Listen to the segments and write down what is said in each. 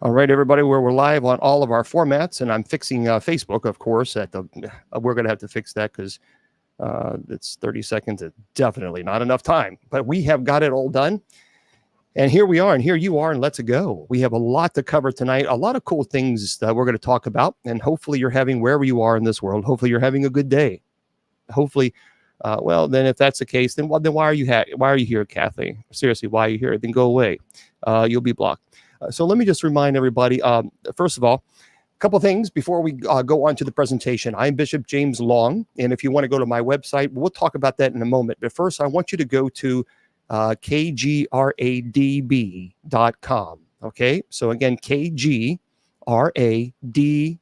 All right, everybody, we're live on all of our formats, and I'm fixing Facebook, of course. We're going to have to fix that because it's 30 seconds. It's definitely not enough time, but we have got it all done. And here we are, and here you are, and let's go. We have a lot to cover tonight, a lot of cool things that we're going to talk about, and hopefully you're having, wherever you are in this world, hopefully you're having a good day. Hopefully, well, then if that's the case, then why are you here, Kathy? Seriously, why are you here? Then go away. You'll be blocked. So let me just remind everybody, first of all, a couple of things before we go on to the presentation. I'm Bishop James Long, and if you want to go to my website, we'll talk about that in a moment. But first, I want you to go to kgradb.com. Okay, so again, KGRAD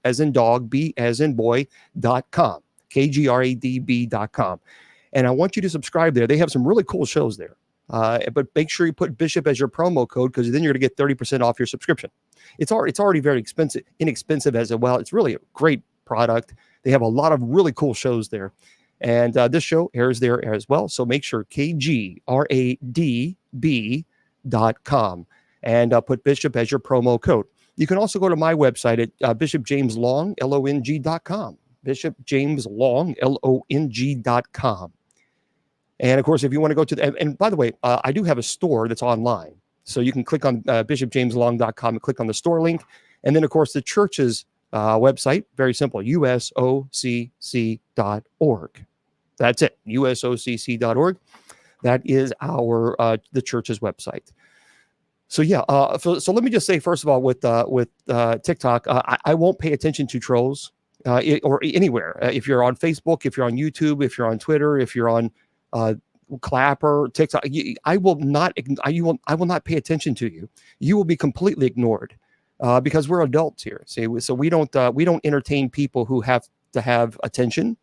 as in dog, B as in boy.com, kgradb.com. And I want you to subscribe there. They have some really cool shows there. But make sure you put Bishop as your promo code, because then you're going to get 30% off your subscription. It's already very inexpensive as well. It's really a great product. They have a lot of really cool shows there. And this show airs there as well. So make sure kgradb.com and put Bishop as your promo code. You can also go to my website at bishopjameslong.com, bishopjameslong.com. And of course, if you want to go to and by the way, I do have a store that's online. So you can click on bishopjameslong.com and click on the store link. And then, of course, the church's website, very simple, usocc.org. That's it, usocc.org. That is the church's website. So yeah, so let me just say, first of all, with TikTok, I won't pay attention to trolls or anywhere. If you're on Facebook, if you're on YouTube, if you're on Twitter, if you're on Clapper, TikTok, I will not pay attention to you. You will be completely ignored because we're adults here. See, so we don't entertain people who have to have attention,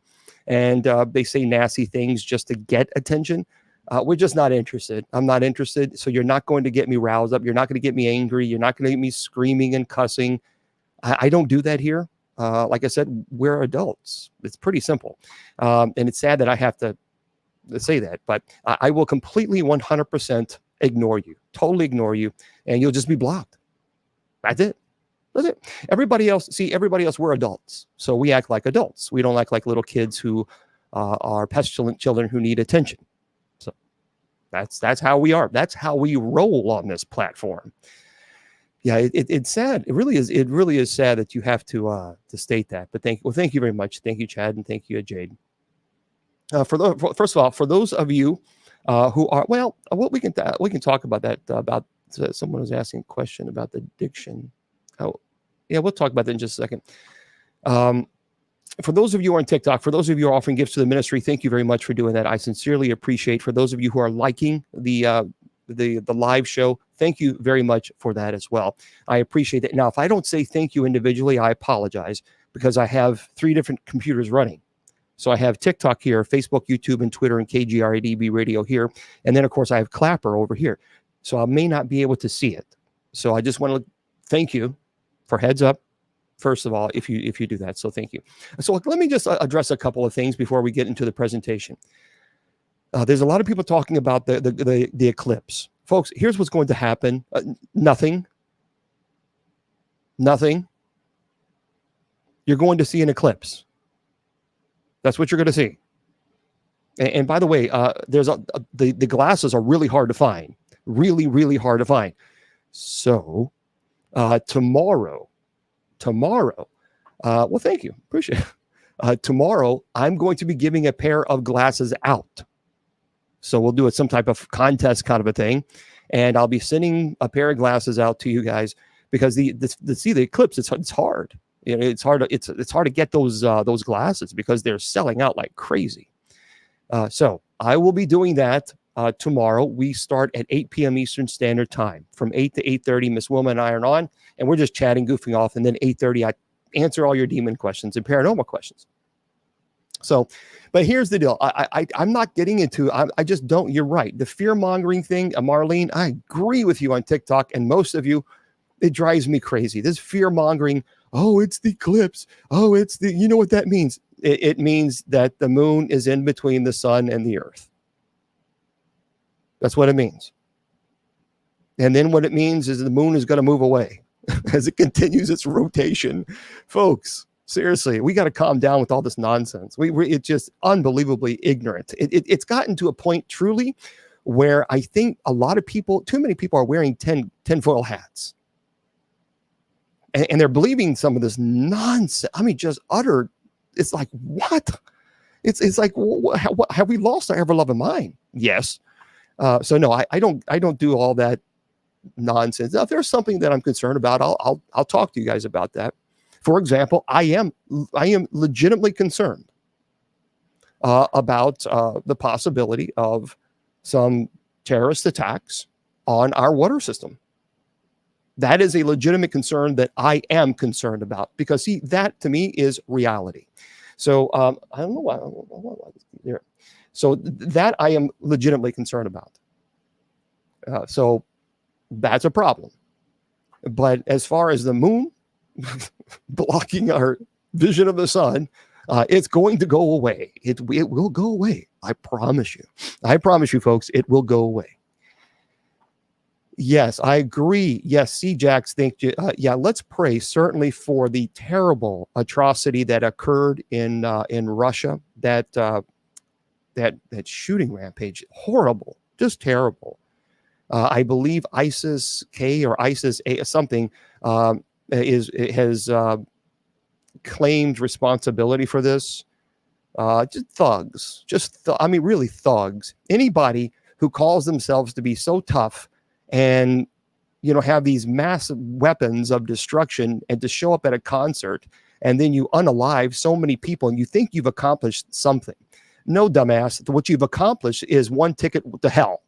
and they say nasty things just to get attention. We're just not interested. I'm not interested. So you're not going to get me roused up. You're not going to get me angry. You're not going to get me screaming and cussing. I don't do that here. Like I said, we're adults. It's pretty simple, and it's sad that I have to say that, but I will completely 100% ignore you, totally ignore you, and you'll just be blocked. That's it. Everybody else, we're adults, so we act like adults. We don't act like little kids who are pestilent children who need attention. So that's how we are. That's how we roll on this platform. Yeah, it's sad. It really is sad that you have to state that. But thank you very much. Thank you, Chad, and thank you, Jade. First of all, for those of you who are, well, what we can talk about that. Someone was asking a question about the diction. Oh, yeah, we'll talk about that in just a second. For those of you who are on TikTok, for those of you who are offering gifts to the ministry, thank you very much for doing that. I sincerely appreciate. For those of you who are liking the live show, thank you very much for that as well. I appreciate it. Now, if I don't say thank you individually, I apologize, because I have 3 different computers running. So I have TikTok here, Facebook, YouTube, and Twitter, and KGRADB radio here. And then, of course, I have Clapper over here. So I may not be able to see it. So I just want to thank you for heads up, first of all, if you do that. So thank you. So let me just address a couple of things before we get into the presentation. There's a lot of people talking about the eclipse. Folks, here's what's going to happen. Nothing. You're going to see an eclipse. That's what you're going to see. And by the way, the glasses are really hard to find. Really, really hard to find. So tomorrow, well, thank you. Appreciate it. Tomorrow, I'm going to be giving a pair of glasses out. So we'll do some type of contest kind of a thing. And I'll be sending a pair of glasses out to you guys, because the eclipse, it's hard. You know, it's hard to get those glasses, because they're selling out like crazy. So I will be doing that tomorrow. We start at 8 p.m. Eastern Standard Time. From 8 to 8:30, Miss Wilma and I are on, and we're just chatting, goofing off. And then 8:30, I answer all your demon questions and paranormal questions. So, but here's the deal. I'm not getting into, I just don't, you're right. The fear-mongering thing, Marlene, I agree with you on TikTok, and most of you, it drives me crazy. This fear-mongering, oh, it's the eclipse. Oh, you know what that means? It means that the moon is in between the sun and the earth. That's what it means. And then what it means is the moon is going to move away. as it continues its rotation. Folks, seriously, we got to calm down with all this nonsense. It's just unbelievably ignorant. It's gotten to a point truly where I think a lot of people, too many people, are wearing tinfoil hats. And they're believing some of this nonsense. I mean, just utter. It's like, what? It's like, what, have we lost our ever-loving mind? Yes. So no, I don't do all that nonsense. Now, if there's something that I'm concerned about, I'll talk to you guys about that. For example, I am legitimately concerned about the possibility of some terrorist attacks on our water system. That is a legitimate concern that I am concerned about, because see, that to me is reality. So I don't know why. So that I am legitimately concerned about. So that's a problem. But as far as the moon blocking our vision of the sun, it's going to go away. It will go away. I promise you. I promise you, folks, it will go away. Yes, I agree. Yes, C-Jax, thank you. Yeah, let's pray certainly for the terrible atrocity that occurred in Russia. That shooting rampage, horrible, just terrible. I believe ISIS-K or ISIS-A something has claimed responsibility for this. Just thugs, I mean, really thugs. Anybody who calls themselves to be so tough and, you know, have these massive weapons of destruction, and to show up at a concert and then you unalive so many people and you think you've accomplished something. No, dumbass. What you've accomplished is one ticket to hell.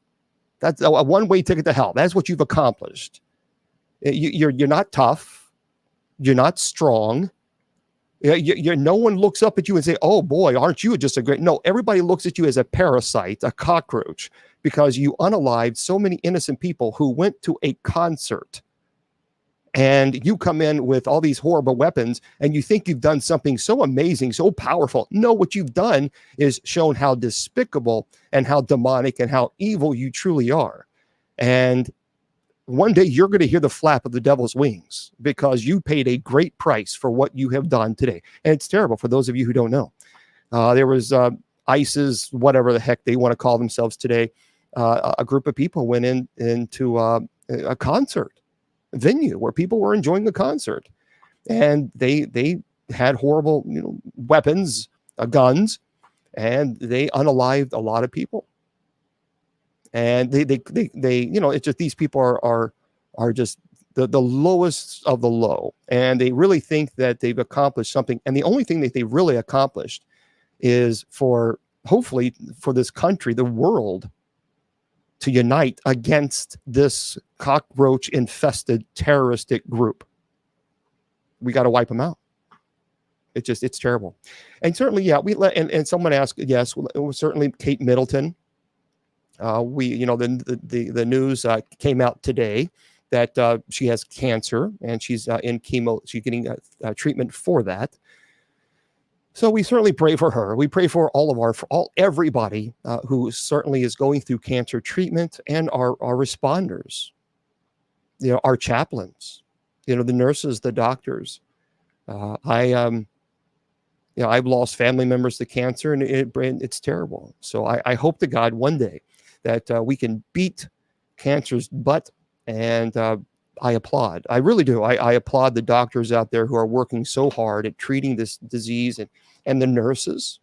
That's a one-way ticket to hell. That's what you've accomplished. You're not tough. You're not strong. No one looks up at you and say, oh boy, aren't you just a great... No, everybody looks at you as a parasite, a cockroach, because you unalived so many innocent people who went to a concert. And you come in with all these horrible weapons and you think you've done something so amazing, so powerful. No, what you've done is shown how despicable and how demonic and how evil you truly are. And one day you're going to hear the flap of the devil's wings, because you paid a great price for what you have done today. And it's terrible for those of you who don't know. There was ISIS, whatever the heck they want to call themselves today. A group of people went into a concert venue where people were enjoying the concert, and they had horrible, you know, weapons, guns, and they unalived a lot of people. And they you know, it's just, these people are just the lowest of the low, and they really think that they've accomplished something. And the only thing that they really accomplished is hopefully for this country, the world, to unite against this cockroach infested terroristic group. We got to wipe them out. It's terrible. And certainly, yeah, and someone asked, yes, certainly Kate Middleton. The news came out today that she has cancer, and she's in chemo. She's getting treatment for that. So we certainly pray for her. We pray for everybody who certainly is going through cancer treatment, and our responders, you know, our chaplains, you know, the nurses, the doctors. I've lost family members to cancer, and it's terrible. So I hope to God one day that we can beat cancer's butt, and I applaud. I really do. I applaud the doctors out there who are working so hard at treating this disease, and the nurses.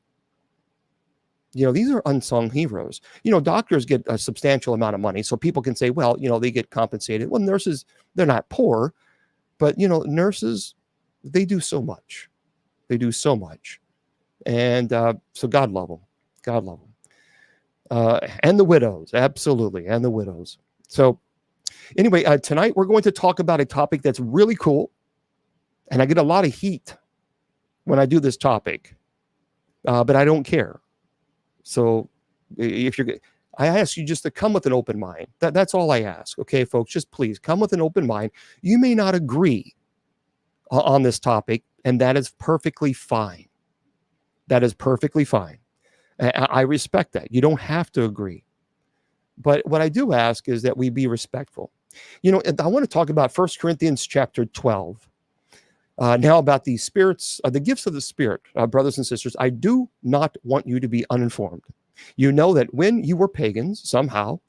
You know, these are unsung heroes. You know, doctors get a substantial amount of money, so people can say, well, you know, they get compensated. Well, nurses, they're not poor, but, you know, nurses, they do so much. They do so much. And so God love them. God love them. And the widows, absolutely, and the widows. So anyway, tonight we're going to talk about a topic that's really cool, and I get a lot of heat when I do this topic, but I don't care. So I ask you just to come with an open mind. That's all I ask. Okay, folks, just please come with an open mind. You may not agree on this topic, and that is perfectly fine. That is perfectly fine. I respect that. You don't have to agree. But what I do ask is that we be respectful. And I want to talk about 1 Corinthians chapter 12. Now about the spirits, the gifts of the Spirit, brothers and sisters. I do not want you to be uninformed. You know that when you were pagans, somehow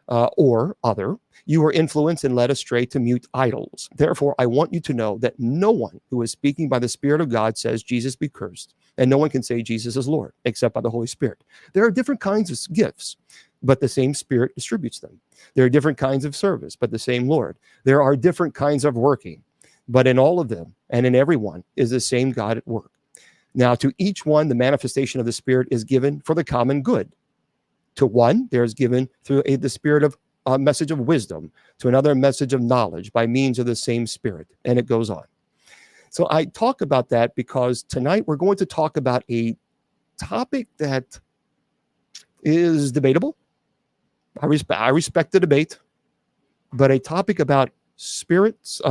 or other, you were influenced and led astray to mute idols. Therefore, I want you to know that no one who is speaking by the Spirit of God says Jesus be cursed, and no one can say Jesus is Lord except by the Holy Spirit. There are different kinds of gifts, but the same Spirit distributes them. There are different kinds of service, but the same Lord. There are different kinds of working, but in all of them and in everyone is the same God at work. Now, to each one, the manifestation of the Spirit is given for the common good. To one, there is given through the Spirit of a message of wisdom, to another, a message of knowledge by means of the same Spirit. And it goes on. So I talk about that because tonight we're going to talk about a topic that is debatable. I respect the debate, but a topic about spirits,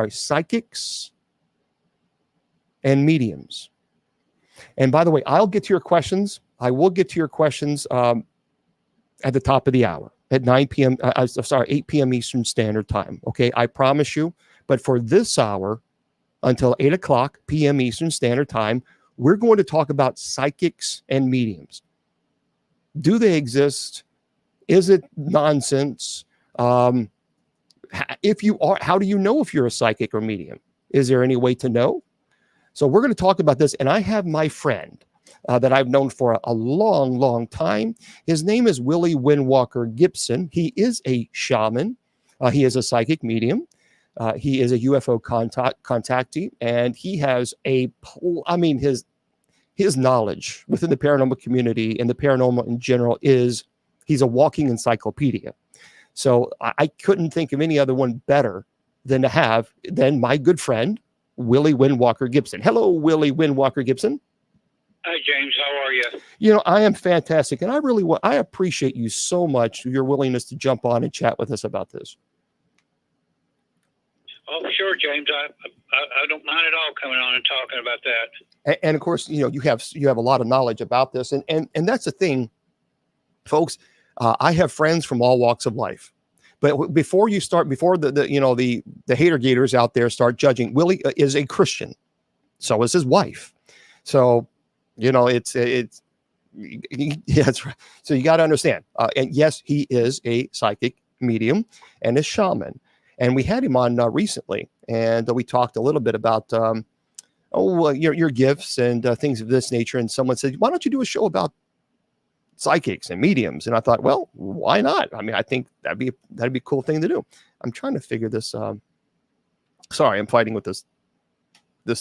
psychics and mediums. And by the way, I'll get to your questions. I will get to your questions at the top of the hour at 8 p.m. Eastern Standard Time. Okay, I promise you. But for this hour, until 8 o'clock p.m. Eastern Standard Time, we're going to talk about psychics and mediums. Do they exist? Is it nonsense? If you are, how do you know if you're a psychic or medium? Is there any way to know? So we're going to talk about this, and I have my friend that I've known for a long, long time. His name is Willie Windwalker Gibson. He is a shaman. He is a psychic medium. He is a UFO contactee, and he has his knowledge within the paranormal community and the paranormal in general he's a walking encyclopedia. So I couldn't think of any other one better than my good friend, Willie Windwalker Gibson. Hello, Willie Windwalker Gibson. Hi, James. How are you? I am fantastic, and I appreciate you so much, your willingness to jump on and chat with us about this. Oh, sure, James. I don't mind at all coming on and talking about that. And of course, you have a lot of knowledge about this, and that's the thing, folks. I have friends from all walks of life, but before the hater gators out there start judging, Willie is a Christian, so is his wife. So, it's that's right. So you got to understand. And yes, he is a psychic medium and a shaman, and we had him on recently, and we talked a little bit about your gifts and things of this nature. And someone said, "Why don't you do a show about psychics and mediums?" And I thought, well, why not? I mean, I think that'd be a cool thing to do. I'm trying to figure this. Sorry, I'm fighting with this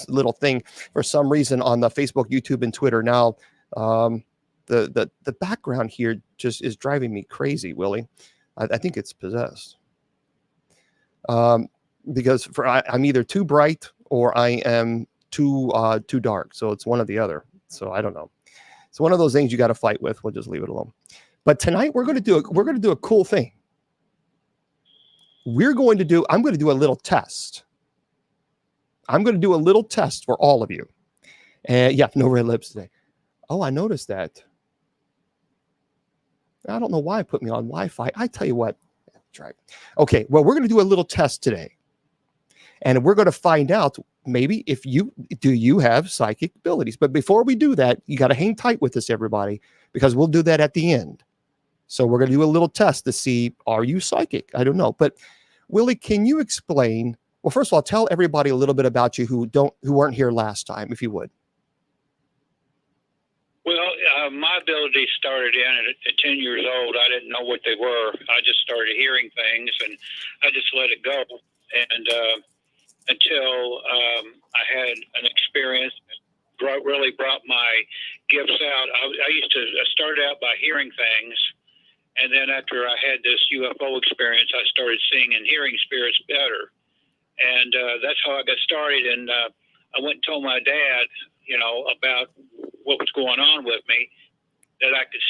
little thing for some reason on the Facebook, YouTube, and Twitter. Now, the background here just is driving me crazy, Willie. I think it's possessed. Because I'm either too bright or I am too dark. So it's one or the other. So I don't know. It's one of those things you got to fight with. We'll just leave it alone. But tonight we're going to do a cool thing. I'm going to do a little test. I'm going to do a little test for all of you. And yeah, no red lips today. Oh, I noticed that. I don't know why it put me on Wi-Fi. I tell you what. Try. Okay, well, we're going to do a little test today. And we're going to find out maybe if you have psychic abilities. But before we do that, you got to hang tight with us, everybody, because we'll do that at the end. So we're going to do a little test to see, are you psychic? I don't know. But Willie, can you explain? Well, first of all, tell everybody a little bit about you who weren't here last time, if you would. Well, my abilities started at 10 years old. I didn't know what they were. I just started hearing things, and I just let it go. And until I had an experience that really brought my gifts out. I started out by hearing things, and then after I had this UFO experience, I started seeing and hearing spirits better. And that's how I got started. And I went and told my dad, about what was going on with me, that I could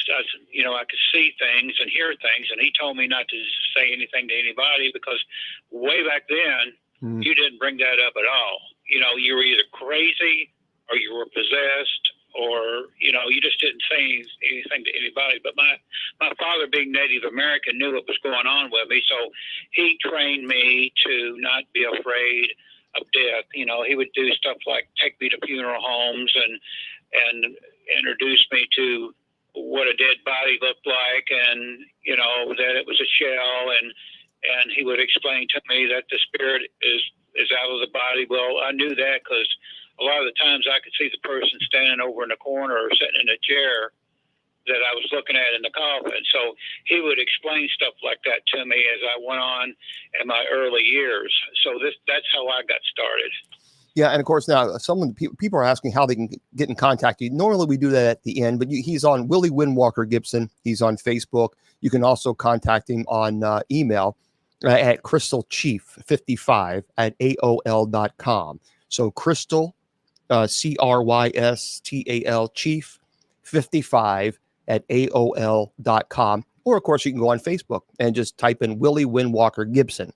see things and hear things. And he told me not to say anything to anybody because way back then, you didn't bring that up at all. You were either crazy or you were possessed or you just didn't say anything to anybody. But my father, being Native American, knew what was going on with me, so he trained me to not be afraid of death. He would do stuff like take me to funeral homes and introduce me to what a dead body looked like, and that it was a shell, and he would explain to me that the spirit is out of the body. Well, I knew that because a lot of the times I could see the person standing over in the corner or sitting in a chair that I was looking at in the coffin. So he would explain stuff like that to me as I went on in my early years. So that's how I got started. Yeah, and of course now people are asking how they can get in contact with you. Normally we do that at the end, but he's on Willie Windwalker Gibson. He's on Facebook. You can also contact him on email at crystalchief55@aol.com. So Crystal, CRYSTAL Chief 55@aol.com. Or of course you can go on Facebook and just type in Willie Windwalker Gibson,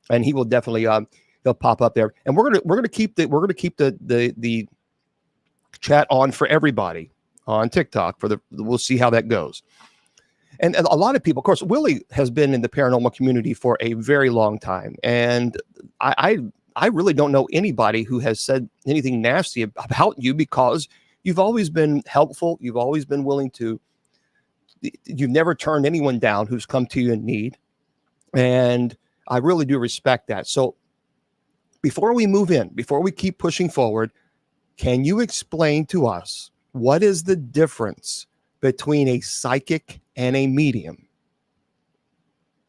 and he will definitely he'll pop up there. And we're gonna keep the chat on for everybody on TikTok we'll see how that goes. And a lot of people, of course, Willie has been in the paranormal community for a very long time. And I really don't know anybody who has said anything nasty about you, because you've always been helpful. You've always been willing to, you've never turned anyone down who's come to you in need. And I really do respect that. So before we keep pushing forward, can you explain to us what is the difference between a psychic and a medium?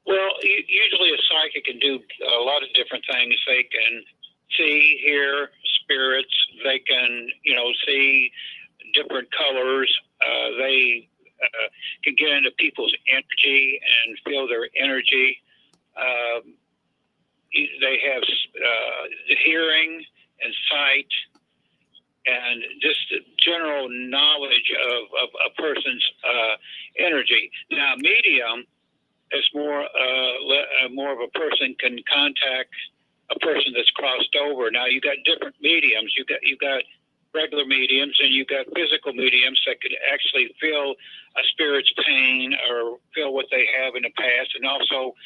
Well, usually a psychic can do a lot of different things. They can see, hear spirits. They can, see different colors. They can get into people's energy and feel their energy. They have hearing and sight, and just general knowledge of a person's energy. Now, medium is more of a person can contact a person that's crossed over. Now, you got different mediums. You got regular mediums, and you got physical mediums that could actually feel a spirit's pain or feel what they have in the past, and also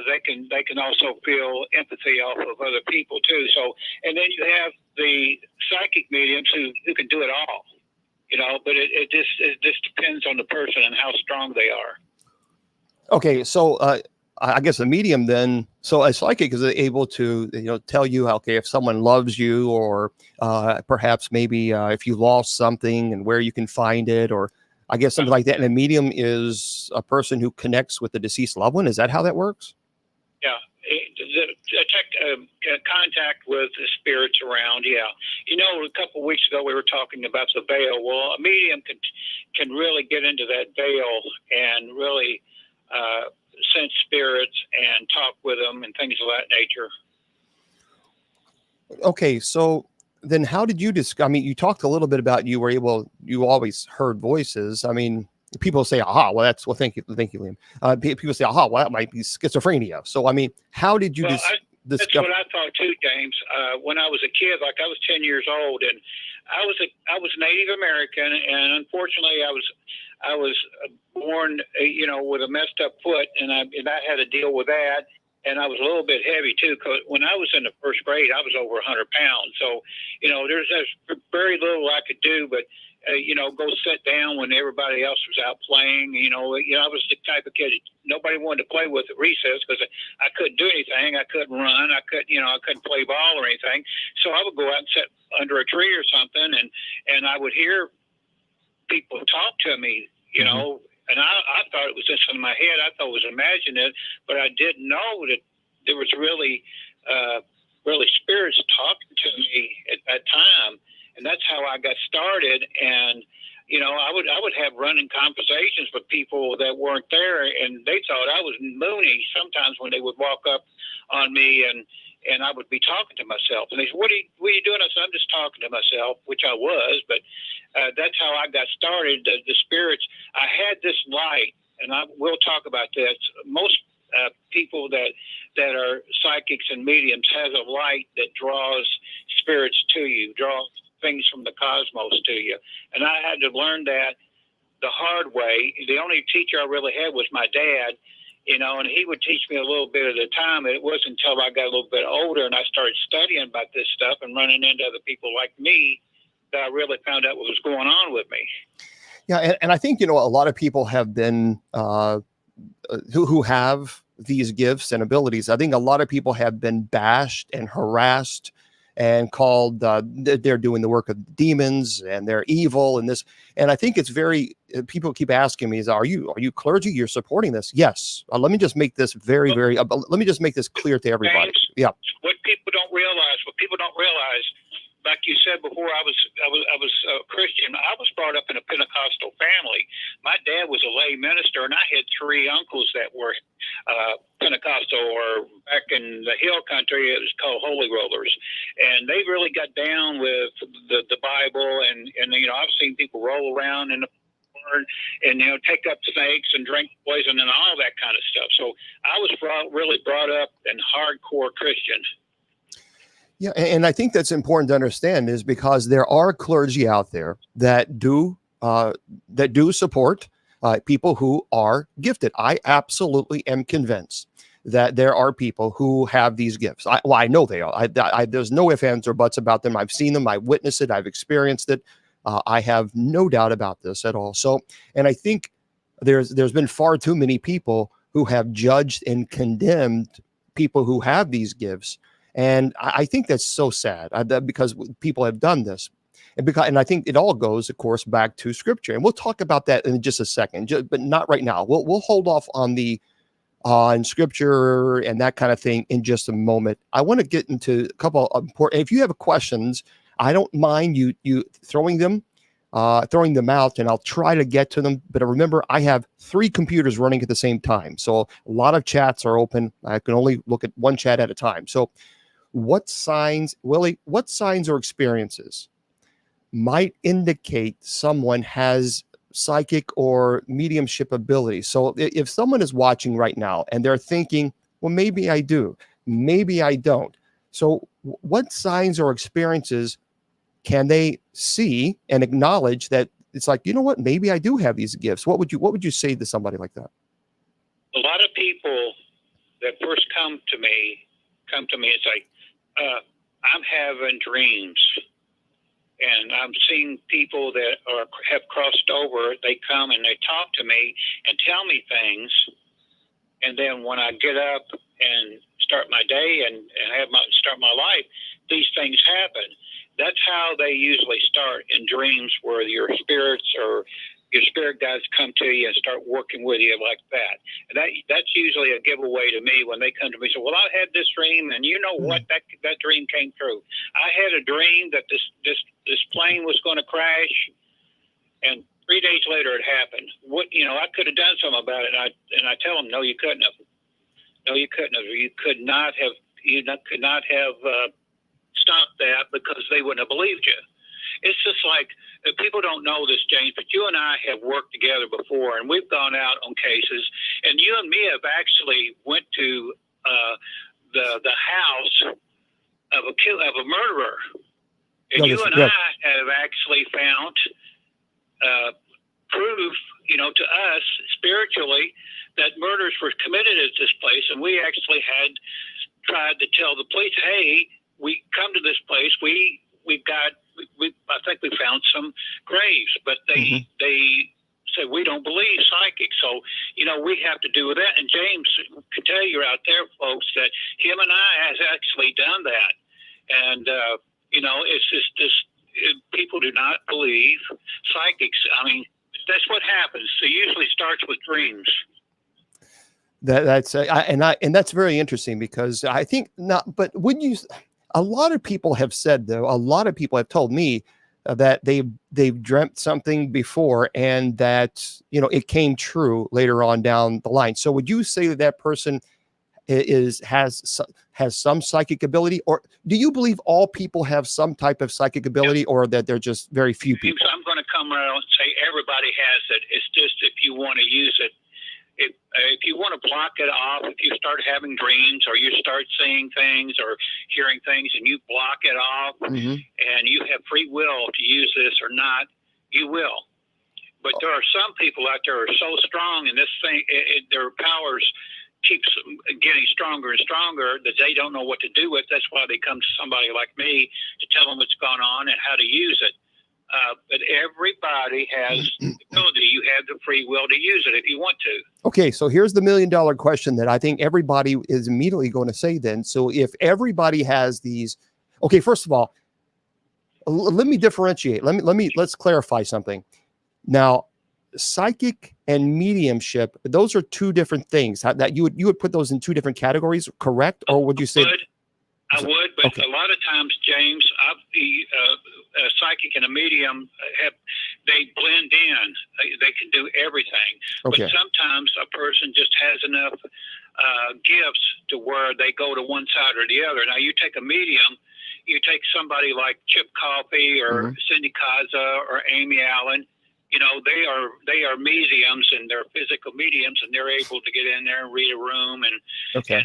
they can also feel empathy off of other people too. So, and then you have the psychic mediums who can do it all, but it just depends on the person and how strong they are. Okay, so I guess a medium then, so a psychic is able to tell you, okay, if someone loves you, or perhaps maybe if you lost something and where you can find it, or I guess something like that. And a medium is a person who connects with the deceased loved one. Is that how that works? Yeah, contact with the spirits around. Yeah, a couple of weeks ago we were talking about the veil. Well, a medium can really get into that veil and really sense spirits and talk with them and things of that nature. Okay, so then how did you you talked a little bit about you always heard voices. I mean, people say, aha, thank you, Liam. People say, aha, well, that might be schizophrenia. So, I mean, how did you discover? That's what I thought too, James. When I was a kid, like I was 10 years old, and I was Native American, and unfortunately I was born, with a messed up foot, and I had to deal with that. And I was a little bit heavy too, because when I was in the first grade, I was over 100 pounds. So, there's very little I could do, but go sit down when everybody else was out playing. I was the type of kid nobody wanted to play with at recess because I couldn't do anything. I couldn't run. I couldn't play ball or anything. So I would go out and sit under a tree or something, and I would hear people talk to me, and I thought it was just in my head. I thought it was imaginary, but I didn't know that there was really spirits talking to me at that time. And that's how I got started. And, I would have running conversations with people that weren't there, and they thought I was moony sometimes when they would walk up on me, and I would be talking to myself. And they said, what are you doing? I said, I'm just talking to myself, which I was, but that's how I got started. The spirits, I had this light, and we'll talk about this. Most people that are psychics and mediums has a light that draws spirits to you, draws things from the cosmos to you. And I had to learn that the hard way. The only teacher I really had was my dad, and he would teach me a little bit at a time. It wasn't until I got a little bit older and I started studying about this stuff and running into other people like me that I really found out what was going on with me. Yeah. And I think, a lot of people have been, who have these gifts and abilities. I think a lot of people have been bashed and harassed and called, they're doing the work of demons and they're evil and this. And I think it's people keep asking me, are you clergy? You're supporting this? Yes. Let me just make this let me just make this clear to everybody. James, yeah. What people don't realize, like you said before, I was a Christian. I was brought up in a Pentecostal family. My dad was a lay minister, and I had 3 uncles that were Pentecostal, or back in the hill country, it was called Holy Rollers. And they really got down with the Bible, and I've seen people roll around in the barn and take up snakes and drink poison and all that kind of stuff. So I was really brought up in hardcore Christian. Yeah, and I think that's important to understand, is because there are clergy out there that do support people who are gifted. I absolutely am convinced that there are people who have these gifts. I know they are. There's no ifs, ands, or buts about them. I've seen them. I've witnessed it. I've experienced it. I have no doubt about this at all. So, and I think there's been far too many people who have judged and condemned people who have these gifts. And I think that's so sad because people have done this. And I think it all goes, of course, back to Scripture. And we'll talk about that in just a second, but not right now. We'll hold off on Scripture and that kind of thing in just a moment. I want to get into a couple of important. If you have questions, I don't mind you throwing them out, and I'll try to get to them. But remember, I have 3 computers running at the same time, so a lot of chats are open. I can only look at one chat at a time. So, what signs or experiences might indicate someone has psychic or mediumship ability? So if someone is watching right now and they're thinking, well, maybe I do, maybe I don't. So what signs or experiences can they see and acknowledge that it's like, what, maybe I do have these gifts? What would you say to somebody like that? A lot of people that first come to me, it's like, I'm having dreams, and I'm seeing people that have crossed over. They come and they talk to me and tell me things, and then when I get up and start my day and start my life, these things happen. That's how they usually start, in dreams, where your spirits or your spirit guides come to you and start working with you like that. And that's usually a giveaway to me when they come to me and say, well, I had this dream, and what, that dream came true. I had a dream that this plane was going to crash, and 3 days later it happened. I could have done something about it, and I tell them, no, you couldn't have. No, you couldn't have. You could not have stopped that, because they wouldn't have believed you. It's just like, people don't know this, James, but you and I have worked together before, and we've gone out on cases, and you and me have actually went to the house of a murderer, and you and I have actually found proof, to us spiritually, that murders were committed at this place, and we actually had tried to tell the police, hey, we come to this place, I think we found some graves, but they said, we don't believe psychics. So, we have to do with that. And James can tell you out there, folks, that him and I has actually done that. And, it's just this, people do not believe psychics. I mean, that's what happens. It usually starts with dreams. And that's very interesting, because I think not, but a lot of people have said, though, a lot of people have told me that they've dreamt something before, and that, it came true later on down the line. So would you say that person has some psychic ability, or do you believe all people have some type of psychic ability, or that they're just very few people? I'm going to come around and say everybody has it. It's just, if you want to use it, if you want to block it off, if you start having dreams or you start seeing things or hearing things and you block it off, and you have free will to use this or not, you will. But there are some people out there who are so strong, and this thing, their powers keeps getting stronger and stronger that they don't know what to do with. That's why they come to somebody like me to tell them what's going on and how to use it. But everybody has the ability. You have the free will to use it if you want to. Okay, so here's the $1 million question that I think everybody is immediately going to say then. So if everybody has these, okay, first of all, let me differentiate. Let's clarify something. Now, psychic and mediumship, those are two different things. That you would put those in two different categories, correct? Or would you say? I would, but okay. A lot of times, James, a psychic and a medium they blend in. They can do everything. Okay. But sometimes a person just has enough gifts to where they go to one side or the other. Now, you take a medium, you take somebody like Chip Coffey or Cindy Kaza or Amy Allen. You know, they are mediums, and they're physical mediums, and they're able to get in there and read a room and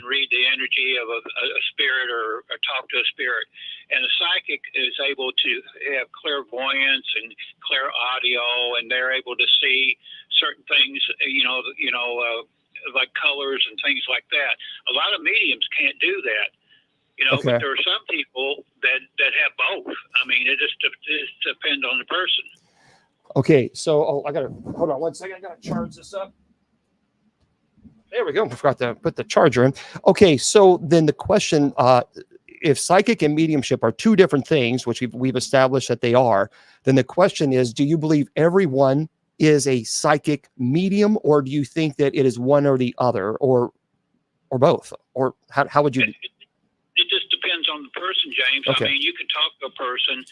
read the energy of a spirit or talk to a spirit. And a psychic is able to have clairvoyance and clear audio, and they're able to see certain things, like colors and things like that. A lot of mediums can't do that. But there are some people that have both. I mean, it just depends on the person. Okay, so I gotta hold on one second. I gotta charge this up. There we go. I forgot to put the charger in. Okay, so then the question: if psychic and mediumship are two different things, which we've established that they are, then the question is: do you believe everyone is a psychic medium, or do you think that it is one or the other, or both, or how would you? It just depends on the person, James. Okay. I mean, you can talk to a person.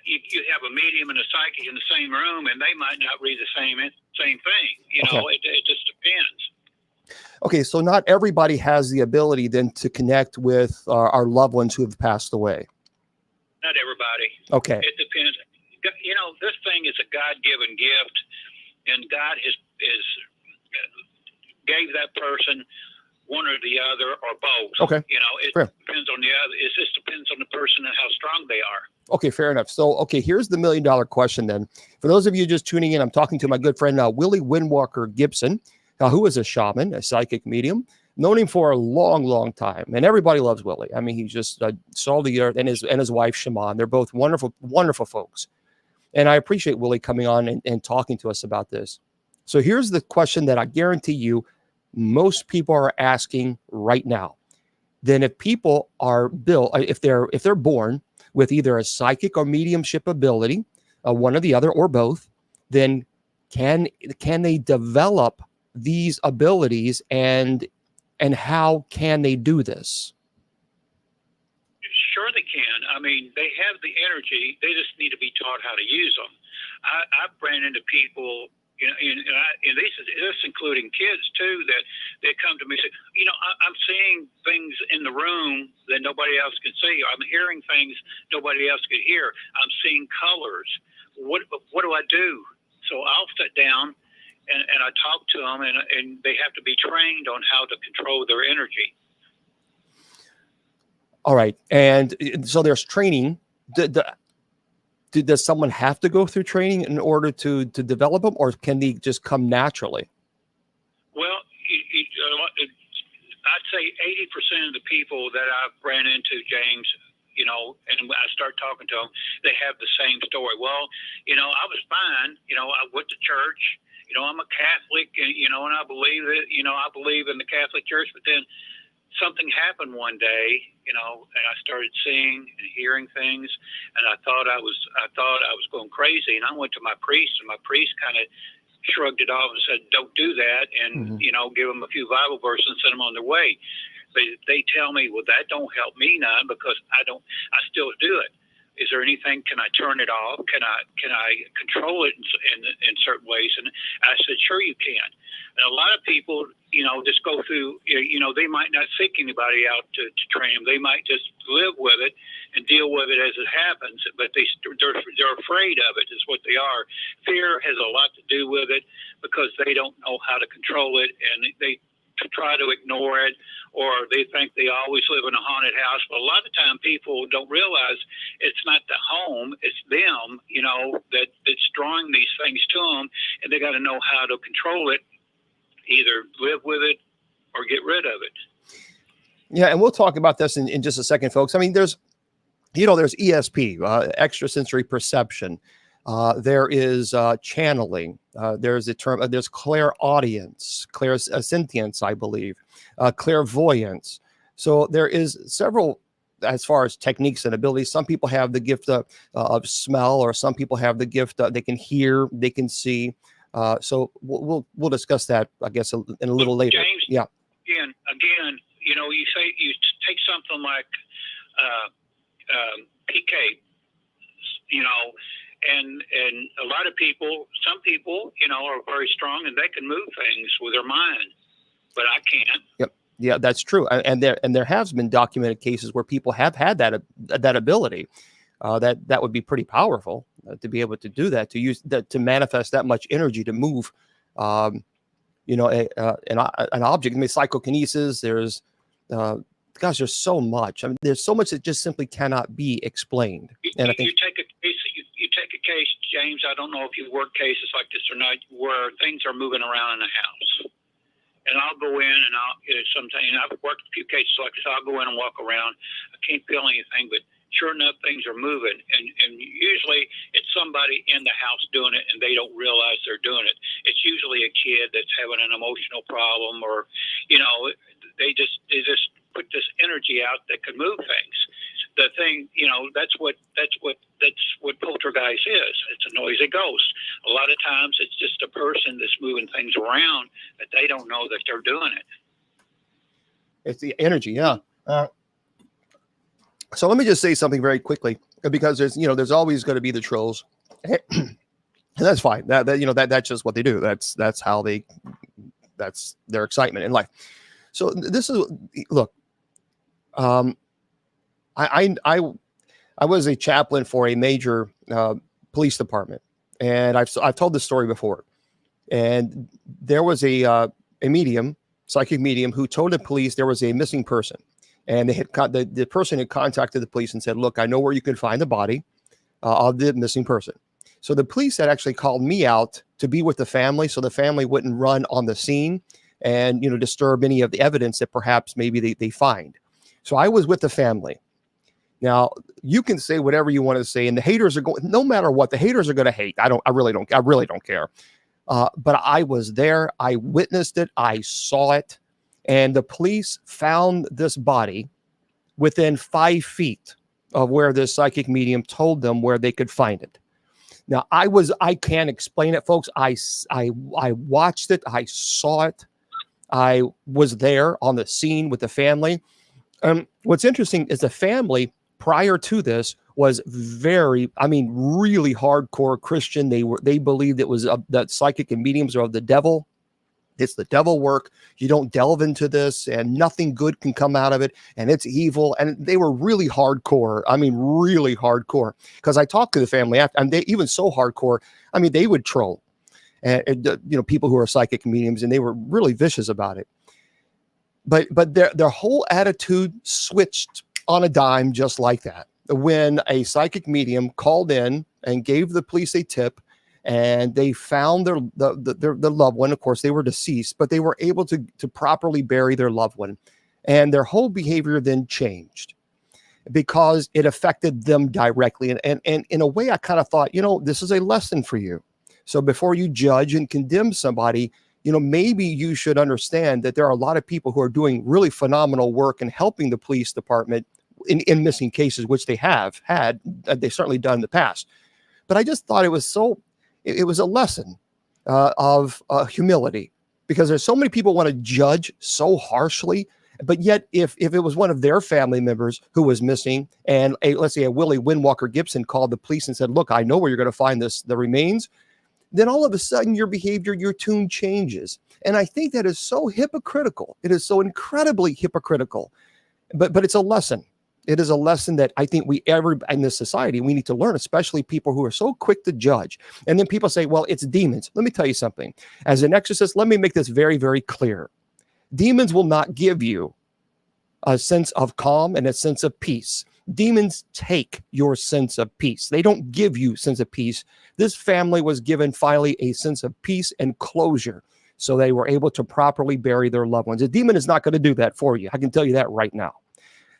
You have a medium and a psychic in the same room, and they might not read the same thing. It just depends. Okay, so not everybody has the ability then to connect with our loved ones who have passed away. Not everybody. Okay. It depends. This thing is a God-given gift, and God is gave that person one or the other or both. Okay. It depends on the other. It just depends on the person and how strong they are. Okay, fair enough. So, here's the $1 million question then. For those of you just tuning in, I'm talking to my good friend, Willie Windwalker Gibson, who is a shaman, a psychic medium, known him for a long, long time. And everybody loves Willie. I mean, he just saw the earth, and his wife, Shaman. They're both wonderful, wonderful folks. And I appreciate Willie coming on and talking to us about this. So here's the question that I guarantee you most people are asking right now. Then if people are built, if they're born with either a psychic or mediumship ability, one or the other or both, then can they develop these abilities, and how can they do this? Sure they can. I mean, they have the energy. They just need to be taught how to use them. I've ran into people, and this including kids too, that they come to me and say, I'm seeing things in the room that nobody else can see. I'm hearing things nobody else could hear. I'm seeing colors. What do I do? So I'll sit down and I talk to them, and they have to be trained on how to control their energy. All right. And so there's training. Does someone have to go through training in order to develop them, or can they just come naturally? Well, I'd say 80% of the people that I've ran into, James, and when I start talking to them, they have the same story. Well, I was fine. I went to church. I'm a Catholic, and I believe that, I believe in the Catholic Church, but then something happened one day, and I started seeing and hearing things, and I thought I was going crazy, and I went to my priest, and my priest kind of shrugged it off and said, "Don't do that," and give them a few Bible verses and send them on their way. But they tell me, well, that don't help me none, because I still do it. Is there anything? Can I turn it off? Can I control it in certain ways? And I said, sure you can. And a lot of people, just go through. They might not seek anybody out to train them. They might just live with it and deal with it as it happens. But they're afraid of it. Is what they are. Fear has a lot to do with it because they don't know how to control it, and they try to ignore it, or they think they always live in a haunted house. But a lot of the time people don't realize it's not the home, it's them, that's drawing these things to them, and they got to know how to control it, either live with it or get rid of it. Yeah, and we'll talk about this in just a second, folks. I mean, there's ESP, extrasensory perception. There is channeling. There's a term. There's clairaudience, clairsentience, I believe, clairvoyance. So there is several, as far as techniques and abilities. Some people have the gift of smell, or some people have the gift they can hear, they can see. So we'll discuss that, I guess, in a little later. James, yeah. Again, you take something like PK, and a lot of people, some people, are very strong and they can move things with their mind, but I can't. Yep. Yeah, that's true. And there has been documented cases where people have had that ability. That would be pretty powerful to be able to do that, to use that, to manifest that much energy, to move, an object. I mean, psychokinesis. There's, gosh, there's so much. I mean, there's so much that just simply cannot be explained. And I think you take a case, James. I don't know if you've worked cases like this or not, where things are moving around in the house. And I'll go in and sometimes, and I've worked a few cases like this. I'll go in and walk around. I can't feel anything, but sure enough, things are moving. And usually it's somebody in the house doing it, and they don't realize they're doing it. It's usually a kid that's having an emotional problem, or, they just put this energy out that can move things. The thing, that's what poltergeist is. It's a noisy ghost. A lot of times it's just a person that's moving things around that they don't know that they're doing it. It's the energy, yeah. So let me just say something very quickly, because there's always going to be the trolls, and that's fine. That's just what they do. That's their excitement in life. So this is, look, I was a chaplain for a major police department, and I've told this story before. And there was a medium, psychic medium, who told the police there was a missing person, and the person had contacted the police and said, "Look, I know where you can find the body of the missing person." So the police had actually called me out to be with the family, so the family wouldn't run on the scene and disturb any of the evidence that perhaps maybe they find. So I was with the family. Now, you can say whatever you want to say, and the haters are going, no matter what, the haters are going to hate. I really don't care. But I was there. I witnessed it. I saw it. And the police found this body within 5 feet of where this psychic medium told them where they could find it. Now, I can't explain it, folks. I watched it. I saw it. I was there on the scene with the family. What's interesting is the family prior to this was really hardcore Christian. They believed it was that psychic and mediums are of the devil. It's the devil work. You don't delve into this, and nothing good can come out of it, and it's evil. And they were really hardcore. I mean, really hardcore. Because I talked to the family after, and they even so hardcore. I mean, they would troll, and people who are psychic mediums, and they were really vicious about it. But their whole attitude switched on a dime just like that. When a psychic medium called in and gave the police a tip, and they found their loved one. Of course, they were deceased, but they were able to properly bury their loved one. And their whole behavior then changed because it affected them directly. And in a way, I kind of thought, this is a lesson for you. So before you judge and condemn somebody, maybe you should understand that there are a lot of people who are doing really phenomenal work and helping the police department in missing cases, which they have had, they've certainly done in the past. But I just thought it was a lesson of humility, because there's so many people want to judge so harshly But yet, if it was one of their family members who was missing, and let's say a Willie Windwalker Gibson called the police and said, "Look, I know where you're going to find the remains," then all of a sudden your behavior, your tune changes. And I think that is so hypocritical. It is so incredibly hypocritical. But it's a lesson. It is a lesson that I think in this society, we need to learn, especially people who are so quick to judge. And then people say, well, it's demons. Let me tell you something. As an exorcist, let me make this very, very clear. Demons will not give you a sense of calm and a sense of peace. Demons take your sense of peace. They don't give you sense of peace. This family was given finally a sense of peace and closure, so they were able to properly bury their loved ones. A demon is not going to do that for you. I can tell you that right now.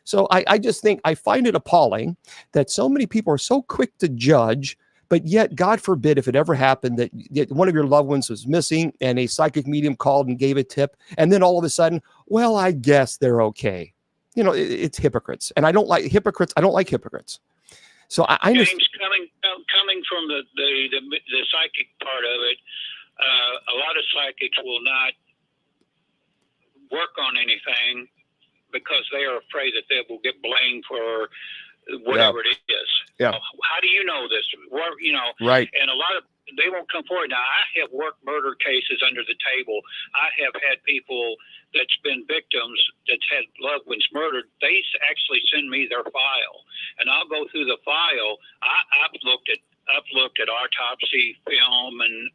So I just think I find it appalling that so many people are so quick to judge, but yet, God forbid, if it ever happened that one of your loved ones was missing and a psychic medium called and gave a tip, and then all of a sudden, well, I guess they're okay. You know, it's hypocrites. And I don't like hypocrites. I don't like hypocrites. So I James, coming from the psychic part of it, a lot of psychics will not work on anything because they are afraid that they will get blamed for whatever it is. Yeah. How do you know this? Right. And a lot of they won't come forward. Now, I have worked murder cases under the table. I have had people that's been victims that's had loved ones murdered. They actually send me their file, and I'll go through the file. I've looked at autopsy film and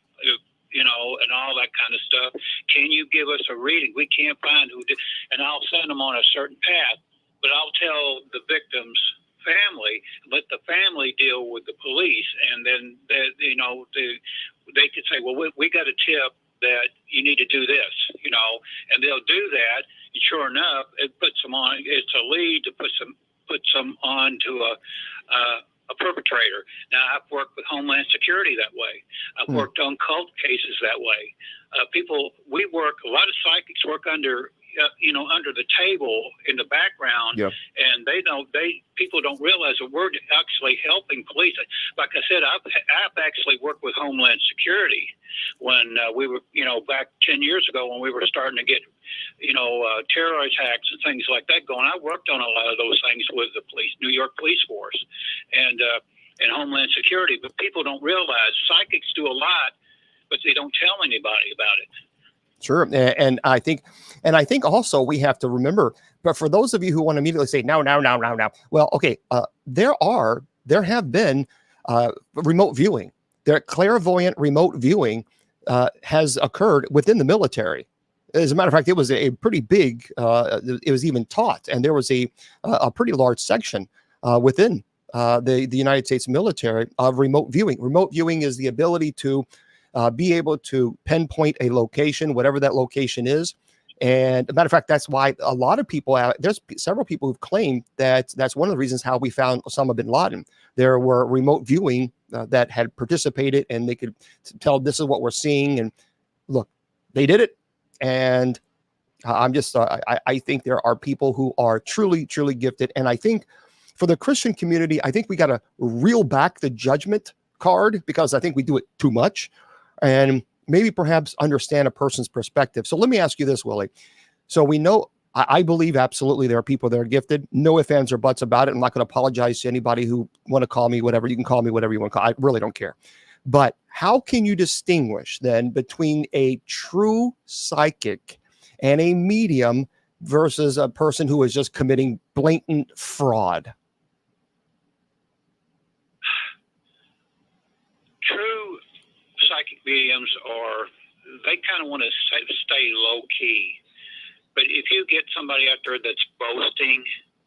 and all that kind of stuff. Can you give us a reading? We can't find who did, and I'll send them on a certain path. But I'll tell the victim's family, let the family deal with the police, and then they could say, well, we got a tip that you need to do this, and they'll do that. And sure enough, it puts them on. It's a lead to put some on to a perpetrator. Now, I've worked with Homeland Security that way. I've worked on cult cases that way. A lot of psychics work under the table in the background, and people don't realize that we're actually helping police. Like I said, I've actually worked with Homeland Security when we were, back 10 years ago when we were starting to get, terror attacks and things like that going. I worked on a lot of those things with the police, New York Police Force, and Homeland Security. But people don't realize psychics do a lot, but they don't tell anybody about it. Sure. And I think also we have to remember, but for those of you who want to immediately say, no. Well, okay. There have been remote viewing. Clairvoyant remote viewing has occurred within the military. As a matter of fact, it was a pretty big, it was even taught, and there was a pretty large section within the United States military of remote viewing. Remote viewing is the ability to be able to pinpoint a location, whatever that location is. And as a matter of fact, that's why a lot of people, there's several people who've claimed that that's one of the reasons how we found Osama bin Laden. There were remote viewing that had participated, and they could tell this is what we're seeing. And look, they did it. And I think there are people who are truly, truly gifted. And I think for the Christian community, I think we got to reel back the judgment card, because I think we do it too much, and maybe perhaps understand a person's perspective. So let me ask you this, Willie. So we know, I believe absolutely there are people that are gifted. No ifs, ands, or buts about it. I'm not going to apologize to anybody who want to call me whatever. You can call me whatever you want to call. I really don't care. But how can you distinguish then between a true psychic and a medium versus a person who is just committing blatant fraud? True psychic mediums they kind of want to stay low key. But if you get somebody out there that's boasting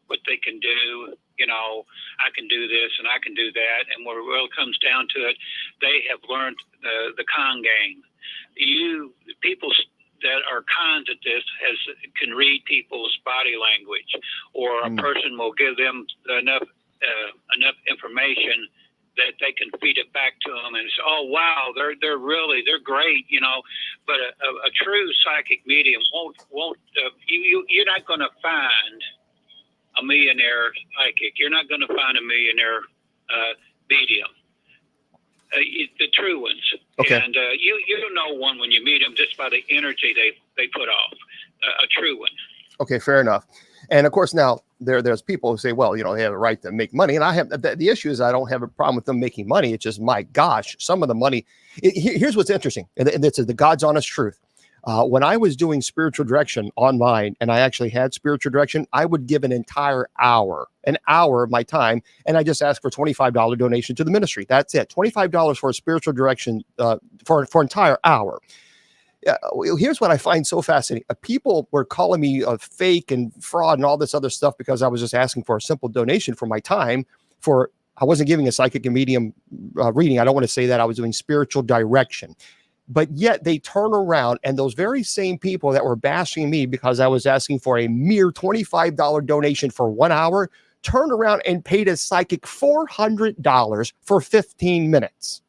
what they can do, I can do this and I can do that, and when it really comes down to it, they have learned the con game. People that are cons at this can read people's body language, or a person will give them enough information that they can feed it back to them and say, oh, wow, they're great, but a true psychic medium won't you're not going to find a millionaire psychic. You're not going to find a millionaire medium, the true ones. Okay. And you know one when you meet them just by the energy they put off, a true one. Okay, fair enough. And of course, now there's people who say, well, they have a right to make money, and I have the issue is I don't have a problem with them making money. It's just, my gosh, some of the money. Here's what's interesting, and this is the God's honest truth. When I was doing spiritual direction online, and I actually had spiritual direction, I would give an hour of my time, and I just asked for $25 donation to the ministry. That's it, $25 for a spiritual direction for an entire hour. Here's what I find so fascinating. People were calling me a fake and fraud and all this other stuff because I was just asking for a simple donation for my time. I wasn't giving a psychic and medium reading. I don't want to say that. I was doing spiritual direction. But yet they turn around, and those very same people that were bashing me because I was asking for a mere $25 donation for 1 hour turned around and paid a psychic $400 for 15 minutes.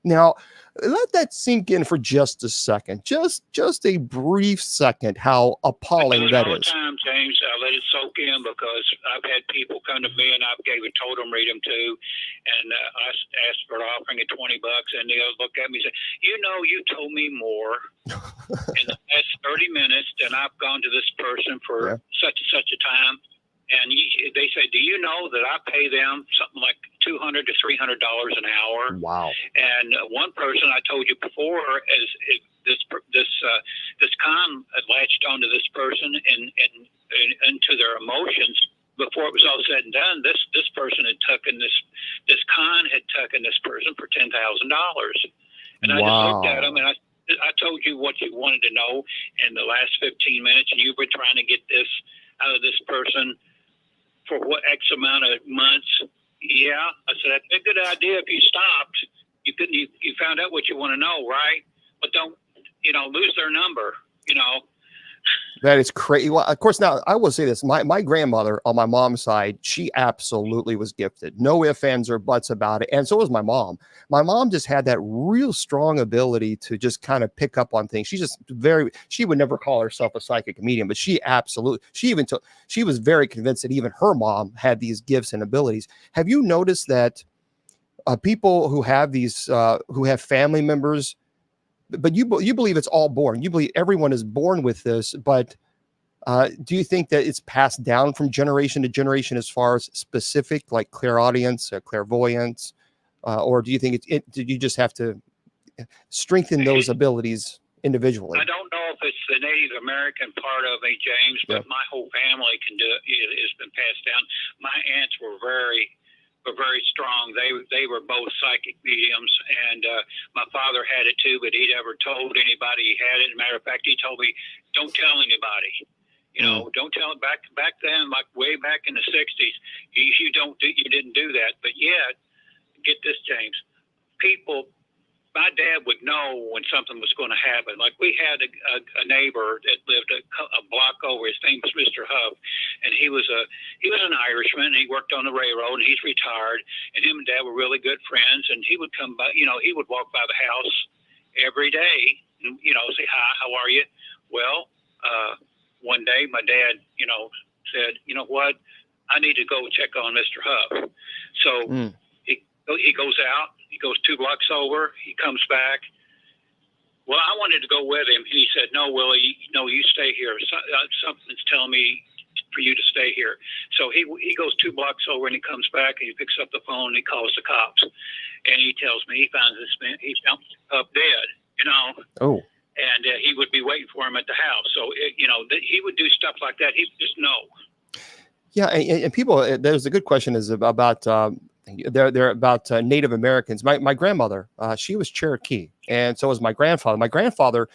Now, let that sink in for just a second, just a brief second, how appalling that is. Time, James, I let it soak in because I've had people come to me and I've gave a totem read them too, and I asked for an offering of $20, and they'll look at me and say, you told me more in the last 30 minutes than I've gone to this person for such and such a time. And they say, do you know that I pay them something like $200 to $300 an hour? Wow. And one person I told you before is this con latched onto this person and into their emotions. Before it was all said and done, this person had taken this con had taken this person for $10,000. And I just looked at him and I told you what you wanted to know in the last 15 minutes, and you were trying to get this out of this person for what X amount of months. Yeah, I said that'd be a good idea if you stopped. You found out what you want to know, right? But don't lose their number. That is crazy. Well, of course, now I will say this: my grandmother on my mom's side, she absolutely was gifted. No ifs, ands, or buts about it. And so was my mom. My mom just had that real strong ability to just kind of pick up on things. She would never call herself a psychic medium, but she was very convinced that even her mom had these gifts and abilities. Have you noticed that people who have who have family members? But you believe it's all born. You believe everyone is born with this, but do you think that it's passed down from generation to generation as far as specific, like clairaudience, clairvoyance, or do you think did you just have to strengthen those abilities individually? I don't know if it's the Native American part of me, James, but my whole family can do it. It's been passed down. My aunts were very strong. They were both psychic mediums, and my father had it too, but he never told anybody he had it. As a matter of fact, he told me, don't tell anybody. Don't tell it. Back then, like way back in the 60s, you didn't do that. But yet, get this, James, my dad would know when something was going to happen. Like we had a neighbor that lived a block over. His name was Mr. Huff, and he was an Irishman. He worked on the railroad, and he's retired. And him and Dad were really good friends. And he would come by. He would walk by the house every day, and say hi, how are you? Well, one day my dad, said, you know what, I need to go check on Mr. Huff. So he goes out. He goes 2 blocks over. He comes back. Well, I wanted to go with him. He said, no, Willie, no, you stay here. Something's telling me for you to stay here. So he goes 2 blocks over, and he comes back, and he picks up the phone, and he calls the cops. And he tells me he finds this man, he found up dead, Oh. And he would be waiting for him at the house. So, he would do stuff like that. He would just know. Yeah, and people, there's a good question is about they're about Native Americans. My grandmother, she was Cherokee, and so was my grandfather. My grandfather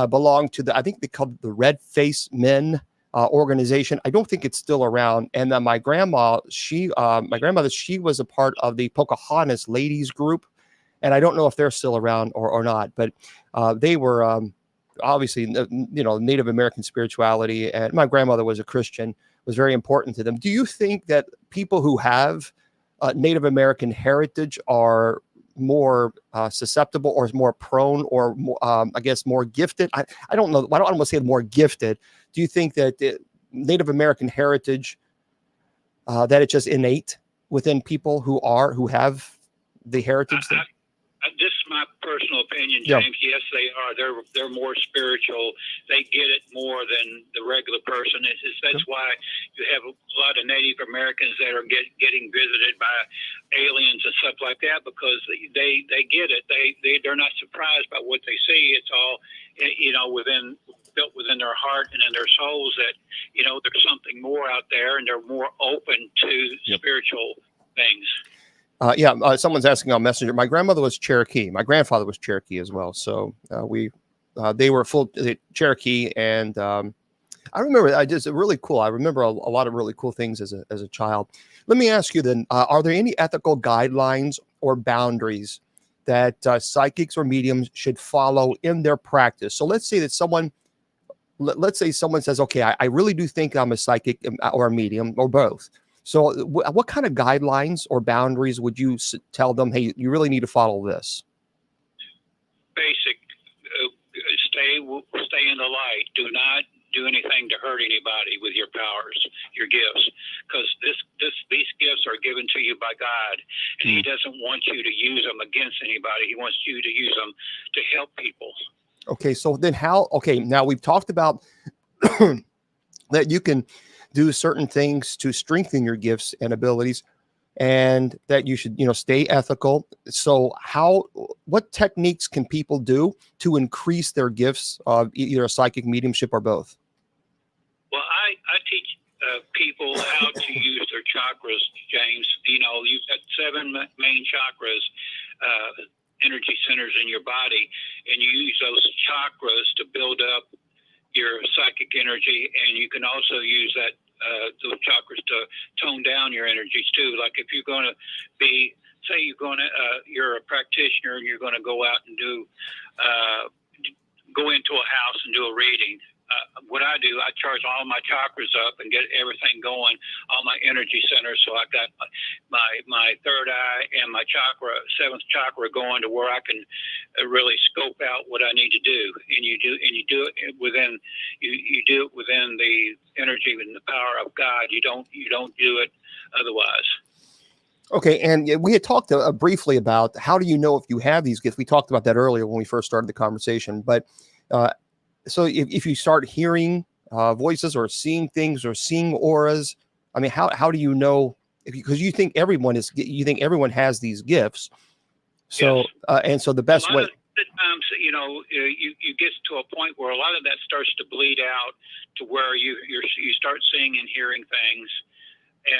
belonged to I think they called it the Red Face Men organization. I don't think it's still around. And then my grandmother, she was a part of the Pocahontas ladies group, and I don't know if they're still around or not. But they were obviously, Native American spirituality, and my grandmother was a Christian, was very important to them. Do you think that people who have Native American heritage are more susceptible or more prone or more, I guess more gifted? I don't know. I don't want to say more gifted. Do you think that the Native American heritage, that it's just innate within people who have the heritage? This my personal opinion, Yeah. James. Yes, they are. They're more spiritual. They get it more than the regular person. That's why you have a lot of Native Americans that are getting visited by aliens and stuff like that, because they get it. They're not surprised by what they see. It's all built within their heart and in their souls that there's something more out there, and they're more open to spiritual things. Someone's asking on Messenger. My grandmother was Cherokee. My grandfather was Cherokee as well. So they were full Cherokee, and I remember really cool. I remember a lot of really cool things as a child. Let me ask you then: are there any ethical guidelines or boundaries that psychics or mediums should follow in their practice? So let's say that someone says, "Okay, I really do think I'm a psychic or a medium or both." So what kind of guidelines or boundaries would you tell them, hey, you really need to follow this? Basic, stay in the light. Do not do anything to hurt anybody with your powers, your gifts, because these gifts are given to you by God, and He doesn't want you to use them against anybody. He wants you to use them to help people. Okay, so then now we've talked about that you can do certain things to strengthen your gifts and abilities, and that you should, stay ethical. So what techniques can people do to increase their gifts of either a psychic, mediumship, or both? Well, I teach people how to use their chakras, James. You've got 7 main chakras, energy centers in your body, and you use those chakras to build up your psychic energy, and you can also use those chakras to tone down your energies too. Like if you're going to you're a practitioner and you're going to go out and go into a house and do a reading. What I do, I charge all my chakras up and get everything going, all my energy centers. So I got my third eye and my 7th chakra going to where I can really scope out what I need to do. And you do it within the energy and the power of God. You don't do it otherwise. Okay, and we had talked briefly about how do you know if you have these gifts. We talked about that earlier when we first started the conversation, but. So if you start hearing voices or seeing things or seeing auras, I mean, how do you know? Because you think everyone has these gifts. So yes. And so the best way. A lot of the times, you get to a point where a lot of that starts to bleed out to where you start seeing and hearing things,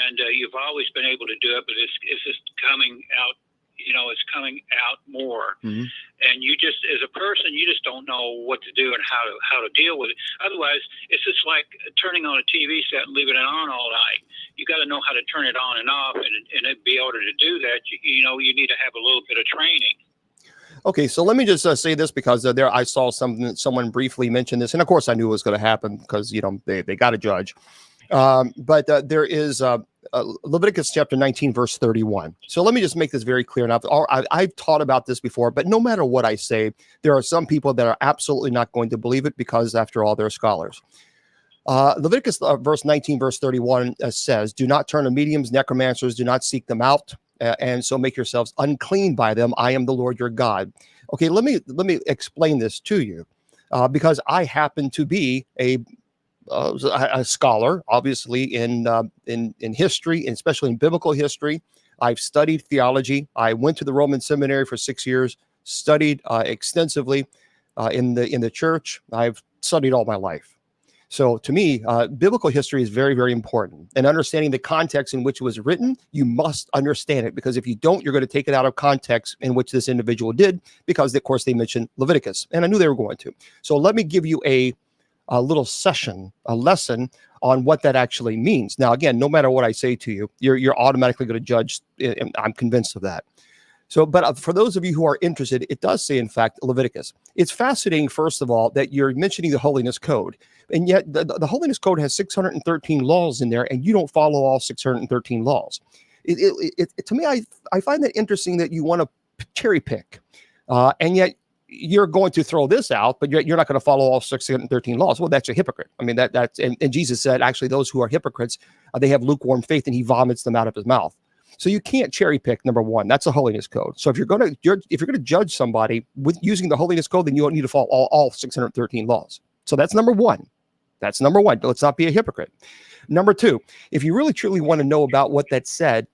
and you've always been able to do it, but it's just coming out. It's coming out more. Mm-hmm. And you just, as a person, you just don't know what to do and how to deal with it. Otherwise, it's just like turning on a TV set and leaving it on all night. You got to know how to turn it on and off, and be able to do that, you need to have a little bit of training. Okay, so let me just say this, because I saw someone briefly mention this, and of course I knew it was going to happen because they got to judge. But there is Leviticus chapter 19, verse 31. So let me just make this very clear. Now, I've taught about this before, but no matter what I say, there are some people that are absolutely not going to believe it because, after all, they're scholars. Leviticus verse 19, verse 31 says, "Do not turn to mediums, necromancers, do not seek them out, and so make yourselves unclean by them. I am the Lord your God." Okay, let me explain this to you, because I happen to be a scholar, obviously in history, and especially in biblical history. I've studied theology. I went to the Roman seminary for 6 years, studied extensively in the church. I've studied all my life. So to me, biblical history is very, very important. And understanding the context in which it was written, you must understand it, because if you don't, you're going to take it out of context in which this individual did, because, of course, they mentioned Leviticus, and I knew they were going to. So let me give you a little lesson on what that actually means. Now, again, no matter what I say to you, you're automatically going to judge, and I'm convinced of that. So, but for those of you who are interested, it does say, in fact, Leviticus. It's fascinating, first of all, that you're mentioning the Holiness Code, and yet the Holiness Code has 613 laws in there, and you don't follow all 613 laws. To me, I find that interesting that you want to cherry pick, and yet you're going to throw this out, but you're not going to follow all 613 laws. Well, that's a hypocrite. I mean, that's and Jesus said, actually, those who are hypocrites, they have lukewarm faith, and he vomits them out of his mouth. So you can't cherry pick. Number one, that's a holiness code. So if you're going to judge somebody with using the holiness code, then you don't need to follow all 613 laws. So that's number one. That's number one. Let's not be a hypocrite. Number two, if you really truly want to know about what that said,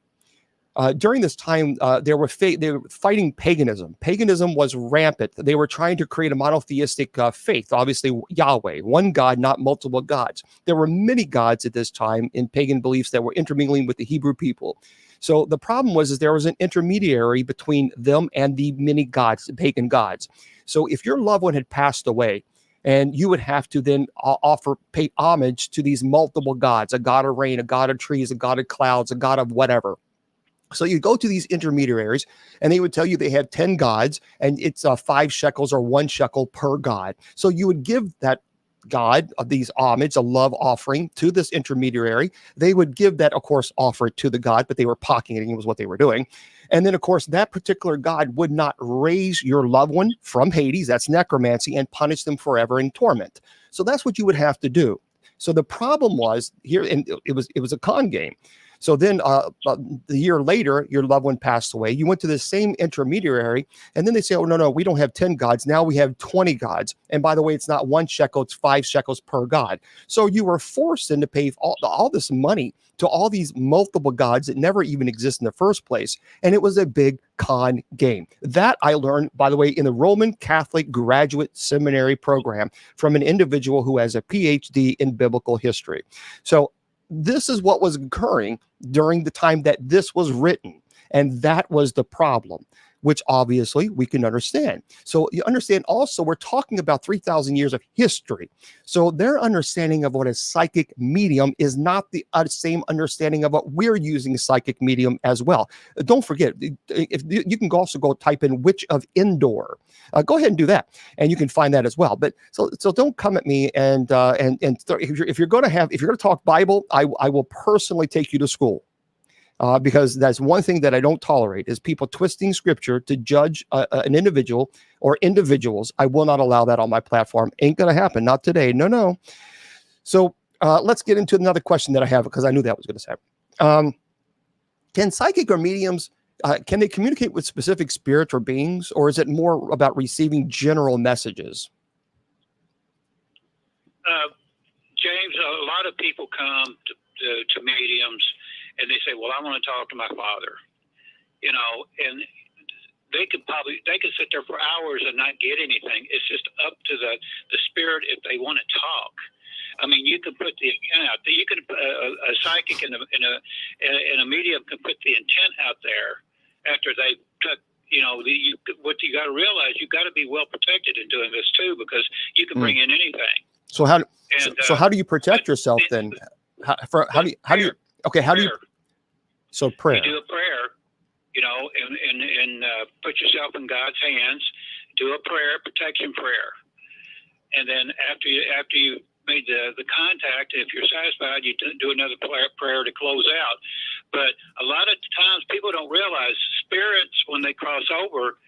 during this time, they were fighting paganism. Paganism was rampant. They were trying to create a monotheistic faith, obviously Yahweh, one God, not multiple gods. There were many gods at this time in pagan beliefs that were intermingling with the Hebrew people. So the problem was there was an intermediary between them and the many gods, the pagan gods. So if your loved one had passed away, and you would have to then pay homage to these multiple gods, a god of rain, a god of trees, a god of clouds, a god of whatever. So you go to these intermediaries and they would tell you they have 10 gods and it's 5 shekels or 1 shekel per god. So you would give that god these homage, a love offering to this intermediary. They would give that, of course, offer it to the god, but they were pocketing, it was what they were doing. And then, of course, that particular god would not raise your loved one from Hades, that's necromancy, and punish them forever in torment. So that's what you would have to do. So the problem was here, and it was a con game. So then the year later, your loved one passed away. You went to the same intermediary, and then they say, oh, no, we don't have 10 gods. Now we have 20 gods. And by the way, it's not 1 shekel, it's 5 shekels per god. So you were forced into pay all this money to all these multiple gods that never even exist in the first place. And it was a big con game. That I learned, by the way, in the Roman Catholic Graduate Seminary program from an individual who has a PhD in biblical history. So this is what was occurring during the time that this was written. And that was the problem, which obviously we can understand. So you understand also, we're talking about 3,000 years of history. So their understanding of what a psychic medium is not the same understanding of what we're using psychic medium as well. Don't forget, if you can also go type in Witch of Endor. Go ahead and do that, and you can find that as well. But so don't come at me and if you're going to talk Bible, I will personally take you to school. Because that's one thing that I don't tolerate is people twisting scripture to judge an individual or individuals. I will not allow that on my platform. Ain't going to happen. Not today. No. So let's get into another question that I have, because I knew that was going to happen. Can psychic or mediums, can they communicate with specific spirits or beings, or is it more about receiving general messages? James, a lot of people come to mediums and they say, well, I want to talk to my father, and they could sit there for hours and not get anything. It's just up to the spirit if they want to talk. I mean, you could put the intent out there. You could a psychic and a medium can put the intent out there after they took. What you got to realize, you got to be well protected in doing this too, because you can bring in anything. So how do you protect yourself then? How do you? Okay, how do you? So prayer. You do a prayer, and put yourself in God's hands. Do a prayer, protection prayer, and then after you made the contact, if you're satisfied, you do another prayer to close out. But a lot of times, people don't realize spirits, when they cross over,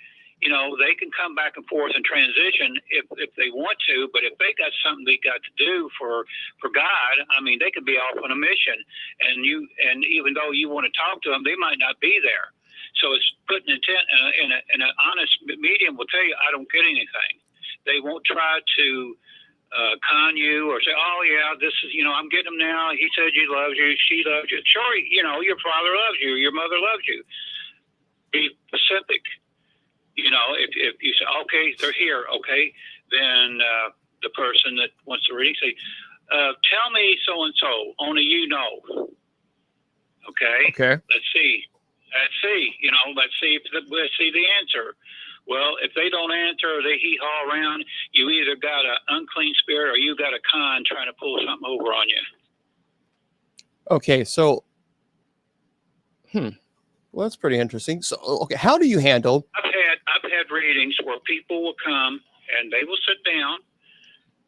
they can come back and forth and transition if they want to, but if they got something they got to do for God, I mean, they could be off on a mission, and even though you want to talk to them, they might not be there. So it's putting intent, and an honest medium will tell you, I don't get anything. They won't try to con you or say, oh yeah, this is, I'm getting him now. He said he loves you, she loves you. Sure, your father loves you, your mother loves you. Be specific. If you say, okay, they're here, okay, then the person that wants to read say, tell me so-and-so, only you know. Okay. Let's see. Let's see the answer. Well, if they don't answer or they hee-haw around, you either got an unclean spirit or you got a con trying to pull something over on you. Okay, so, well, that's pretty interesting. So, okay, how do you handle? I've had readings where people will come and they will sit down,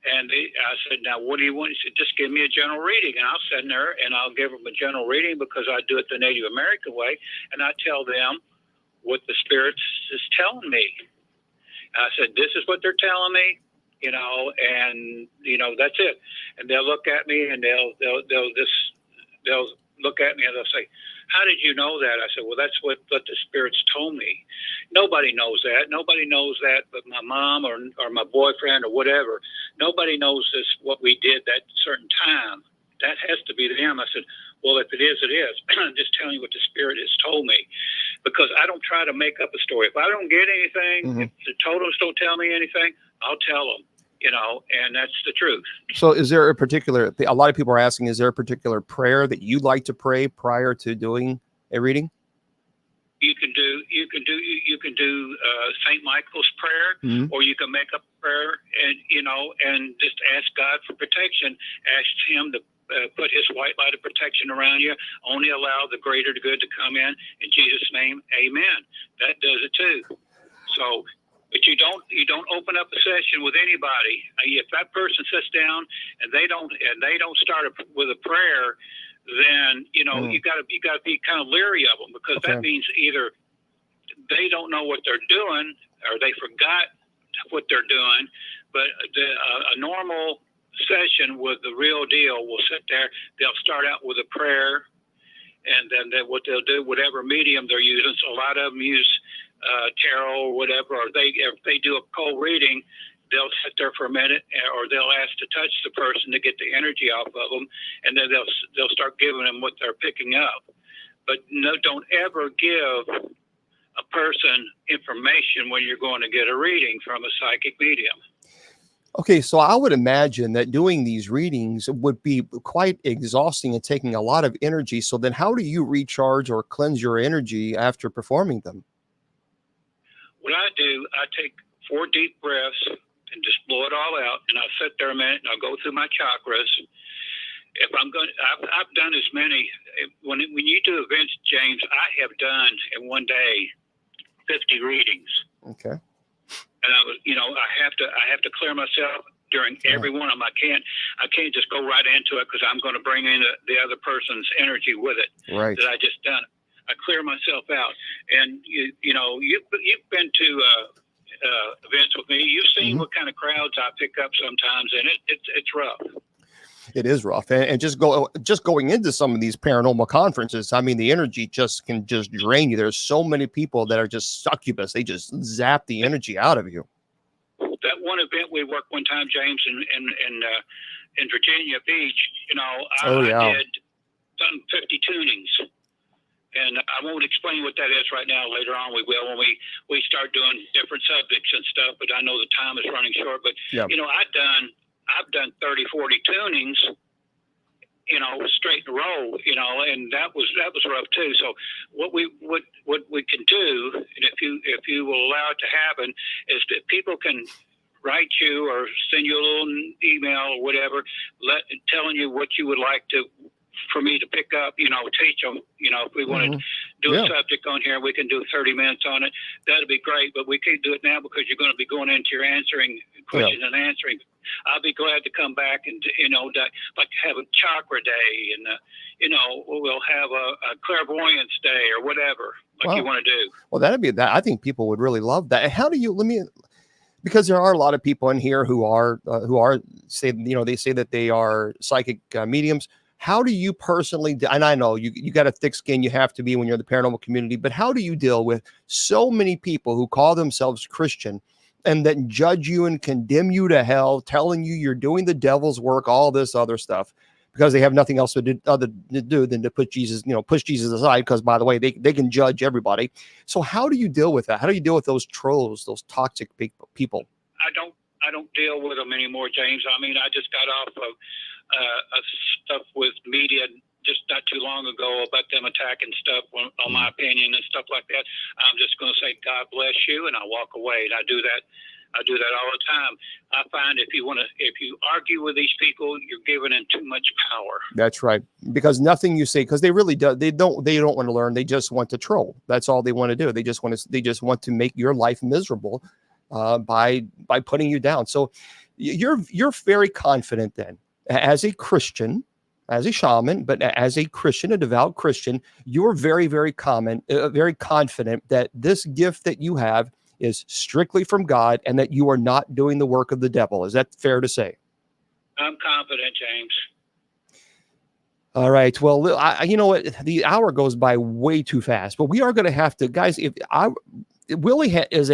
and I said, now what do you want? He said, just give me a general reading, and I'll sit there and I'll give them a general reading because I do it the Native American way, and I tell them what the spirits is telling me. I said, this is what they're telling me, and that's it. And they'll look at me and they'll look at me and they'll say, "How did you know that?" I said, "Well, that's what the spirits told me." Nobody knows that. Nobody knows that but my mom or my boyfriend or whatever. Nobody knows this, what we did that certain time. That has to be them. I said, "Well, if it is, it is." I'm just telling you what the spirit has told me, because I don't try to make up a story. If I don't get anything, if the totems don't tell me anything, I'll tell them, and that's the truth. So is there a lot of people are asking, is there a particular prayer that you like to pray prior to doing a reading? You can do St. Michael's prayer, or you can make up a prayer and just ask God for protection. Ask him to put his white light of protection around you. Only allow the greater good to come in Jesus' name. Amen. That does it too. So, but you don't open up a session with anybody. If that person sits down and they don't start with a prayer, then you got to be kind of leery of them, because that means either they don't know what they're doing or they forgot what they're doing. But a normal session with the real deal will sit there. They'll start out with a prayer, and then what they'll do, whatever medium they're using. So a lot of them use tarot or whatever, or if they do a cold reading, they'll sit there for a minute, or they'll ask to touch the person to get the energy off of them, and then they'll start giving them what they're picking up. But no, don't ever give a person information when you're going to get a reading from a psychic medium. Okay, so I would imagine that doing these readings would be quite exhausting and taking a lot of energy. So then how do you recharge or cleanse your energy after performing them? What I do, I take 4 deep breaths and just blow it all out, and I'll sit there a minute and I'll go through my chakras. I've done as many. When you do events, James, I have done in one day 50 readings. Okay. And I have to clear myself during every one of them. I can't just go right into it, because I'm going to bring in the other person's energy with it. Right. That I just done. I clear myself out, and you've been to events with me. You've seen what kind of crowds I pick up sometimes, and it's rough. It is rough, and just going into some of these paranormal conferences, I mean, the energy can just drain you. There's so many people that are just succubus; they just zap the energy out of you. That one event we worked one time, James, in Virginia Beach. I did some 50 tunings, and I won't explain what that is right now. Later on, we will when we start doing different subjects and stuff. But I know the time is running short. But I've done 30, 40 tunings, straight in a row, and that was rough too. So what we can do, and if you will allow it to happen, is that people can write you or send you a little email or whatever, telling you what you would like for me to pick up, teach them, if we want to do a subject on here, we can do 30 minutes on it. That'd be great, but we can't do it now because you're going to be going into your answering questions and answering. I'll be glad to come back and, like have a chakra day, and, we'll have a clairvoyance day or whatever, you want to do. Well, I think people would really love that. And how do you, because there are a lot of people in here who say that they are psychic mediums. How do you personally, and I know you got a thick skin, you have to be when you're in the paranormal community, but how do you deal with so many people who call themselves Christian and then judge you and condemn you to hell, telling you you're doing the devil's work, all this other stuff, because they have nothing else to do than to put push Jesus aside, because, by the way, they can judge everybody. So how do you deal with that? How do you deal with those trolls, those toxic people? I don't deal with them anymore, James. I mean, I just got off of stuff with media just not too long ago about them attacking stuff on my opinion and stuff like that. I'm just going to say, God bless you, and I walk away. And I do that all the time. I find if you argue with these people, you're giving them too much power. That's right. Because nothing you say, because they really do, they don't want to learn. They just want to troll. That's all they want to do. They just want to make your life miserable by putting you down. So you're very confident then, as a Christian, as a shaman, but as a Christian, a devout Christian, you're very, very confident that this gift that you have is strictly from God and that you are not doing the work of the devil. Is that fair to say? I'm confident, James. All right. Well, you know what? The hour goes by way too fast, but we are going to have to, guys. Willie is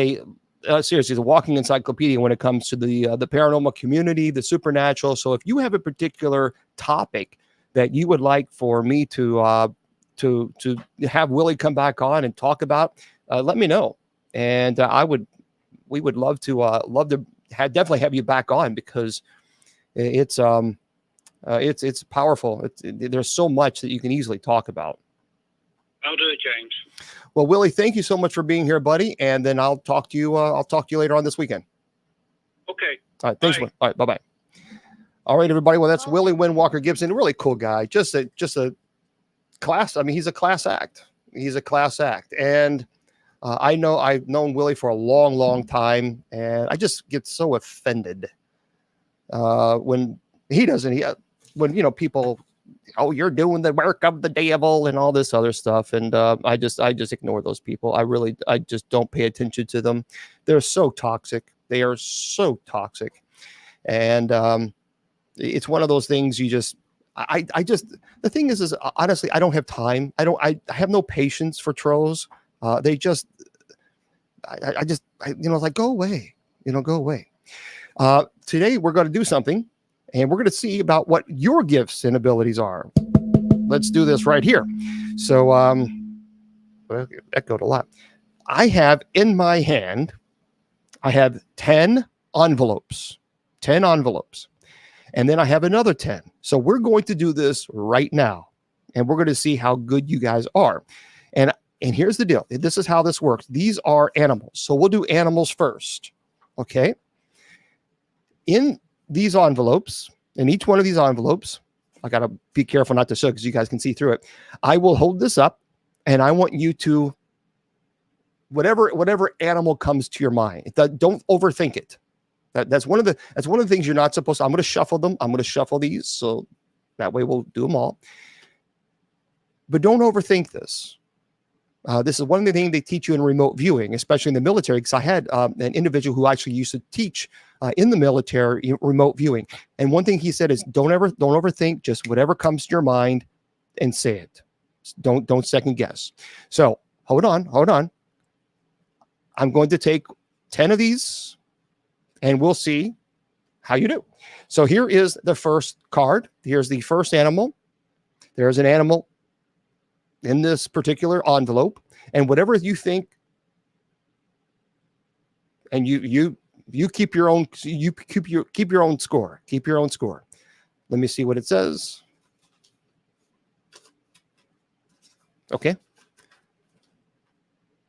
seriously, is a walking encyclopedia when it comes to the paranormal community, the supernatural. So if you have a particular topic that you would like for me to have Willie come back on and talk about, let me know, and we would love to definitely have you back on, because it's powerful. There's so much that you can easily talk about. I'll do it, James. Well, Willie, thank you so much for being here, buddy. And then I'll talk to you later on this weekend. Okay. All right. Thanks. Bye. All right. Bye-bye. All right, everybody. Well, that's Willie Windwalker Gibson. A really cool guy. Just a class. I mean, he's a class act. And I've known Willie for a long, long time. And I just get so offended when he doesn't, when people, oh, you're doing the work of the devil and all this other stuff. And I just ignore those people. I just don't pay attention to them. They're so toxic. They are so toxic. And it's one of those things the thing is honestly, I don't have time. I have no patience for trolls. They just, like, go away, go away. Today we're going to do something, and we're going to see about what your gifts and abilities are. Let's do this right here. So, well, it echoed a lot. I have in my hand, I have 10 envelopes. And then I have another 10. So we're going to do this right now, and we're going to see how good you guys are. And here's the deal. This is how this works. These are animals. So we'll do animals first. Okay. In these envelopes, in each one of these envelopes, I got to be careful not to show because you guys can see through it. I will hold this up, and I want you to, whatever animal comes to your mind, don't overthink it. That's one of the things you're not supposed to. I'm going to shuffle them. I'm going to shuffle these, so that way we'll do them all. But don't overthink this. This is one of the things they teach you in remote viewing, especially in the military, because I had an individual who actually used to teach in the military remote viewing. And one thing he said is, don't overthink, just whatever comes to your mind and say it. Don't second guess. So hold on. I'm going to take 10 of these, and we'll see how you do. So here is the first card. Here's the first animal. There's an animal in this particular envelope, and whatever you think, and you keep your own, keep your own score. Keep your own score. Let me see what it says. Okay.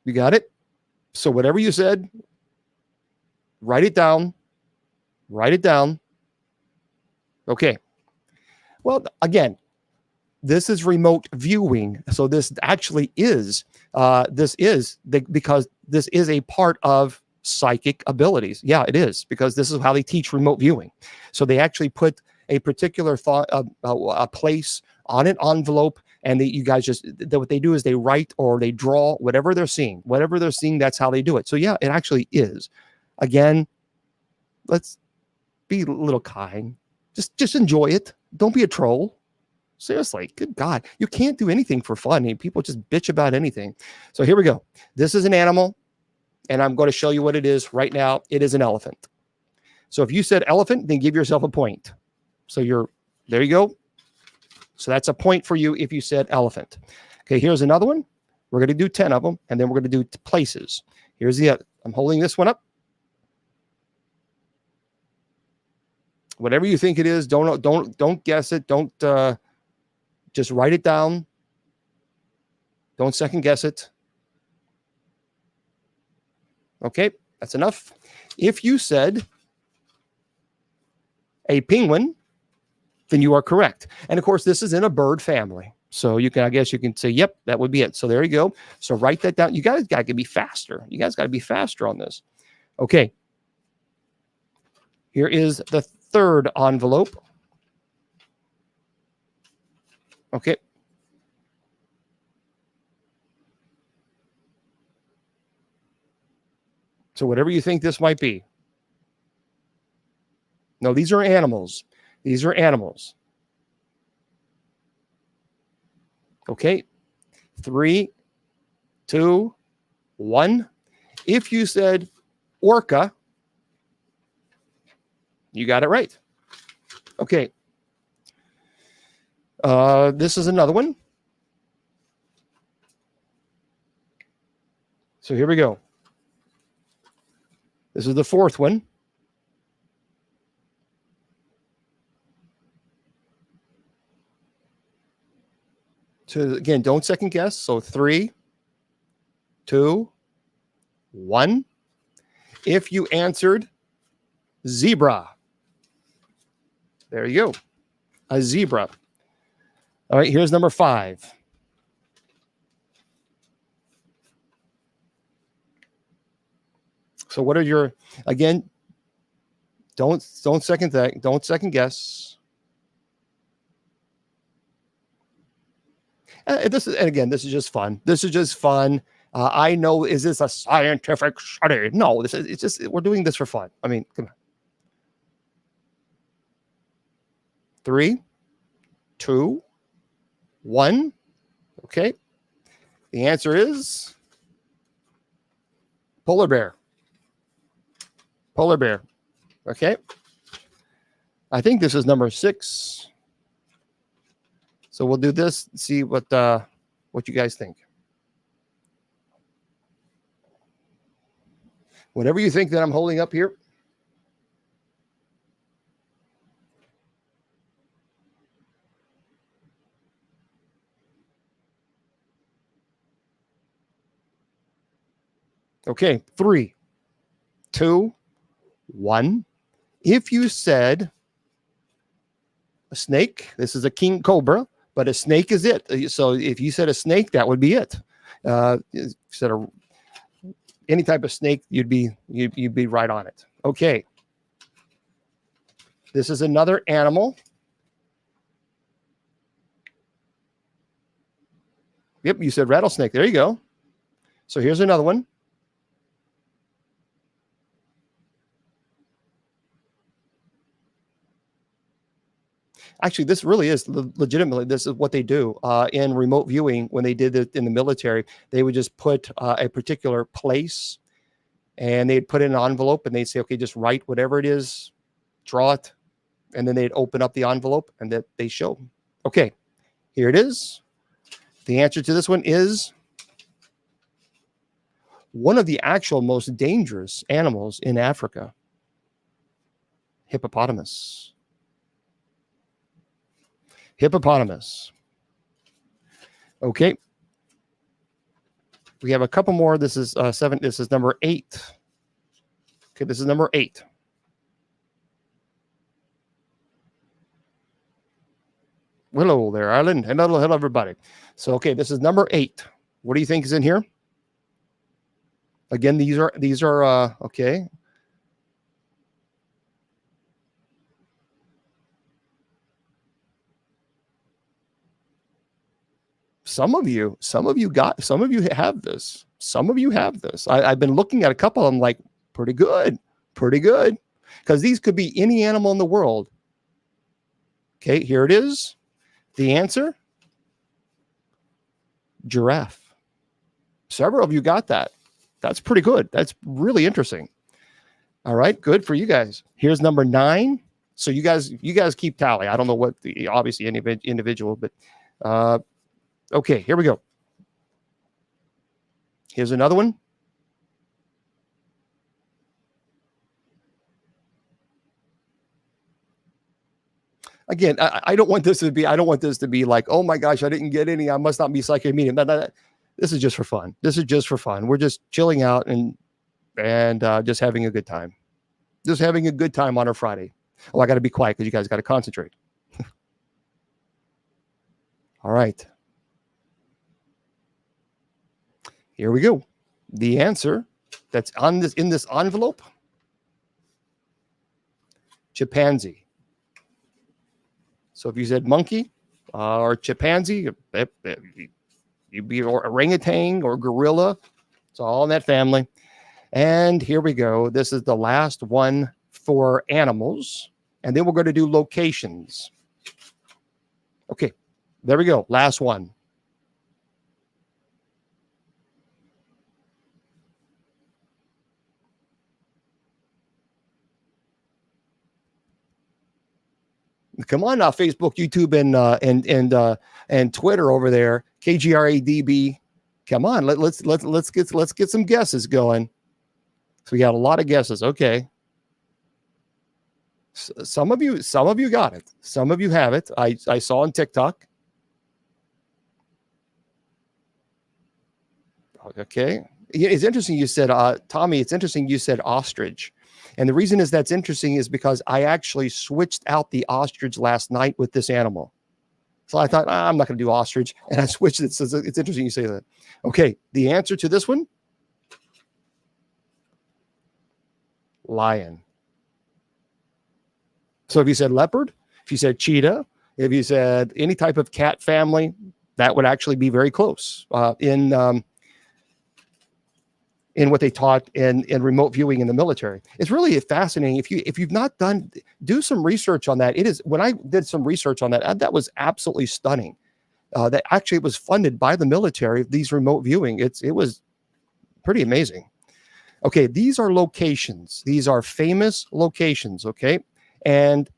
You got it? So whatever you said, write it down. Okay. Well, again, this is remote viewing. So this actually is, because this is a part of psychic abilities. Yeah, it is, because this is how they teach remote viewing. So they actually put a particular thought, a place on an envelope, and you guys what they do is they write or they draw whatever they're seeing. That's how they do it. So yeah, it actually is. Again, let's be a little kind. Just enjoy it. Don't be a troll. Seriously, good God. You can't do anything for fun. I mean, people just bitch about anything. So here we go. This is an animal, and I'm going to show you what it is right now. It is an elephant. So if you said elephant, then give yourself a point. So there you go. So that's a point for you if you said elephant. Okay, here's another one. We're going to do 10 of them, and then we're going to do places. Here's the other. I'm holding this one up. Whatever you think it is, don't guess it. Don't just write it down. Don't second guess it. Okay, that's enough. If you said a penguin, then you are correct. And of course, this is in a bird family. So I guess you can say, yep, that would be it. So there you go. So write that down. You guys got to be faster. You guys got to be faster on this. Okay. Here is the third envelope. Okay. So whatever you think this might be. No, these are animals. These are animals. Okay. 3, 2, 1. If you said orca, you got it right. Okay. This is another one. So here we go. This is the fourth one. So again, don't second guess. So 3, 2, 1. If you answered zebra, there you go. A zebra. All right, here's number 5. So what are your, again, don't second that, don't second guess. This is just fun. This is just fun. I know, is this a scientific study? No, it's just, we're doing this for fun. I mean, come on. 3, 2, 1. Okay. The answer is polar bear. Polar bear. Okay. I think this is number 6. So we'll do this, see what you guys think. Whatever you think that I'm holding up here. Okay, 3, 2, 1. If you said a snake, this is a king cobra, but a snake is it. So if you said a snake, that would be it. If you said any type of snake, you'd be right on it. Okay. This is another animal. Yep, you said rattlesnake. There you go. So here's another one. Actually, this really is legitimately, this is what they do in remote viewing. When they did it in the military, they would just put a particular place and they'd put in an envelope and they'd say, okay, just write whatever it is, draw it. And then they'd open up the envelope and that they show. Okay, here it is. The answer to this one is one of the actual most dangerous animals in Africa, hippopotamus. Hippopotamus. Okay. We have a couple more. This is 7. This is number 8. Okay, this is number 8. Hello there, Ireland. Hello, everybody. So, okay, this is number 8. What do you think is in here? Again, these are okay. Some of you have this. Some of you have this. I've been looking at a couple. I'm like, pretty good. Because these could be any animal in the world. Okay, here it is. The answer, giraffe. Several of you got that. That's pretty good. That's really interesting. All right, good for you guys. Here's number 9. So you guys keep tally. I don't know what the obviously any individual, but okay, here we go. Here's another one. Again, I don't want this to be like, oh my gosh, I didn't get any. I must not be psychic medium. This is just for fun. We're just chilling out and just having a good time. Just having a good time on a Friday. Oh, I got to be quiet because you guys got to concentrate. All right. Here we go. The answer that's in this envelope, chimpanzee. So if you said monkey or chimpanzee, you'd be orangutan or gorilla. It's all in that family. And here we go. This is the last one for animals. And then we're going to do locations. Okay, there we go. Last one. Come on now, Facebook, YouTube, and Twitter over there. KGRADB. Come on, let's get some guesses going. So we got a lot of guesses. Okay. Some of you got it. Some of you have it. I saw on TikTok. Okay. It's interesting you said, Tommy, it's interesting you said ostrich. And the reason is that's interesting is because I actually switched out the ostrich last night with this animal. So I thought, I'm not going to do ostrich. And I switched it. So it's interesting you say that. Okay. The answer to this one? Lion. So if you said leopard, if you said cheetah, if you said any type of cat family, that would actually be very close in what they taught in remote viewing in the military. It's really fascinating. If you've not do some research on that. It is, when I did some research on that, that was absolutely stunning. That actually it was funded by the military, these remote viewing. It was pretty amazing. Okay, these are locations. These are famous locations, okay? And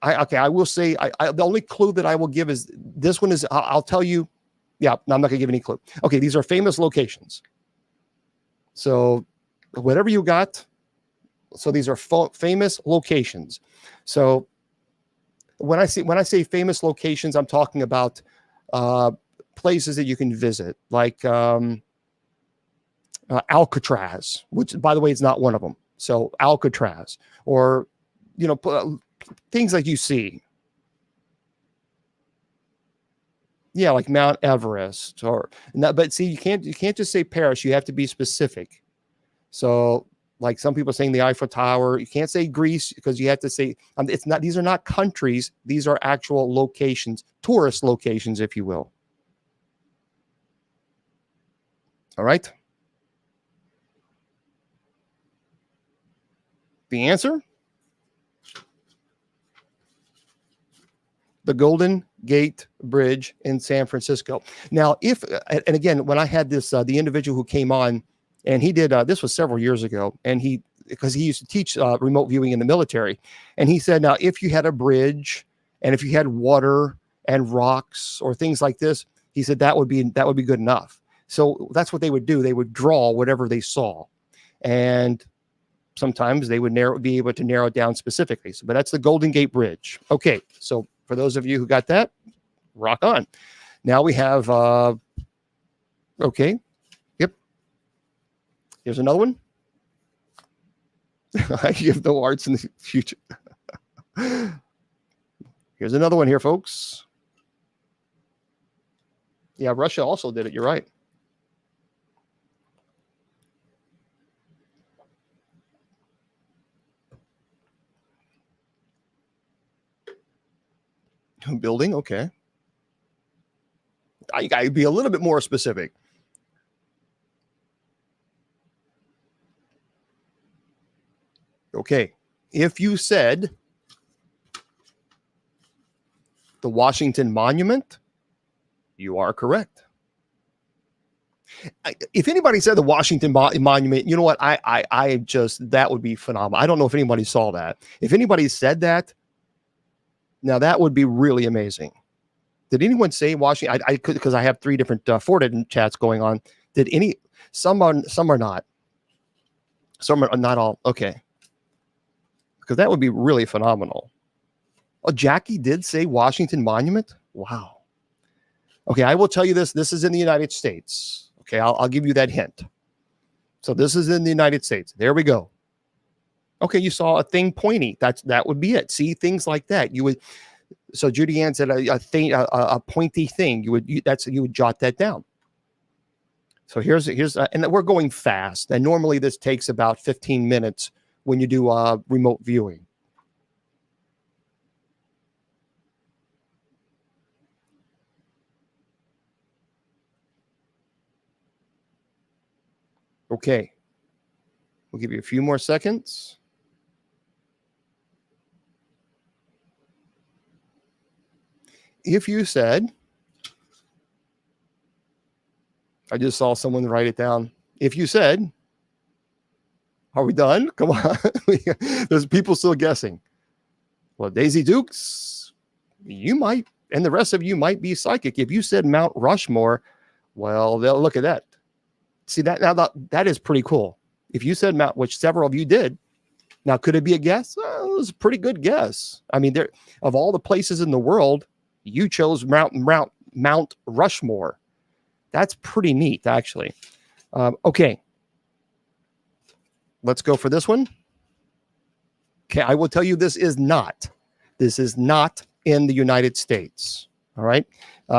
I will say, the only clue that I will give is this one is, I'll tell you, yeah, I'm not going to give any clue. Okay, these are famous locations. So whatever you got, so these are famous locations. So when I say famous locations, I'm talking about places that you can visit, like Alcatraz, which, by the way, is not one of them. So Alcatraz, or things like you see. Yeah, like Mount Everest, but see, you can't just say Paris. You have to be specific. So, like some people saying the Eiffel Tower, you can't say Greece because you have to say it's not. These are not countries. These are actual locations, tourist locations, if you will. All right. The answer? The Golden Gate Bridge in San Francisco. Now, and again, when I had this, the individual who came on, and he did, this was several years ago, and because he used to teach remote viewing in the military, and he said, now, if you had a bridge, and if you had water and rocks or things like this, he said that would be good enough. So that's what they would do. They would draw whatever they saw, and sometimes they would be able to narrow it down specifically. So, but that's the Golden Gate Bridge. Okay, so for those of you who got that, rock on. Now we have, okay, yep. Here's another one. You have no arts in the future. Here's another one here, folks. Yeah, Russia also did it. You're right. Building, okay. I got to be a little bit more specific. Okay, if you said the Washington Monument, you are correct. If anybody said the Washington Monument, you know what? I just, that would be phenomenal. I don't know if anybody saw that. If anybody said that, now that would be really amazing. Did anyone say Washington? I could, because I have 3 different 4 different chats going on. Did any? Some are not. Some are not all. Okay, because that would be really phenomenal. Oh, Jackie did say Washington Monument. Wow. Okay, I will tell you this. This is in the United States. Okay, I'll give you that hint. So this is in the United States. There we go. Okay, you saw a thing pointy. That would be it. See, things like that. You would. So Judy Ann said a pointy thing. You would jot that down. So here's and we're going fast. And normally this takes about 15 minutes when you do remote viewing. Okay, we'll give you a few more seconds. If you said, I just saw someone write it down. If you said, are we done? Come on. There's people still guessing. Well, Daisy Dukes, you might, and the rest of you might be psychic. If you said Mount Rushmore, well, they'll look at that. See that now that is pretty cool. If you said Mount, which several of you did, now could it be a guess? Well, it was a pretty good guess. I mean, there of all the places in the world, you chose Mount Rushmore. That's pretty neat, actually. Okay, let's go for this one. Okay, I will tell you this is not in the United States. All right,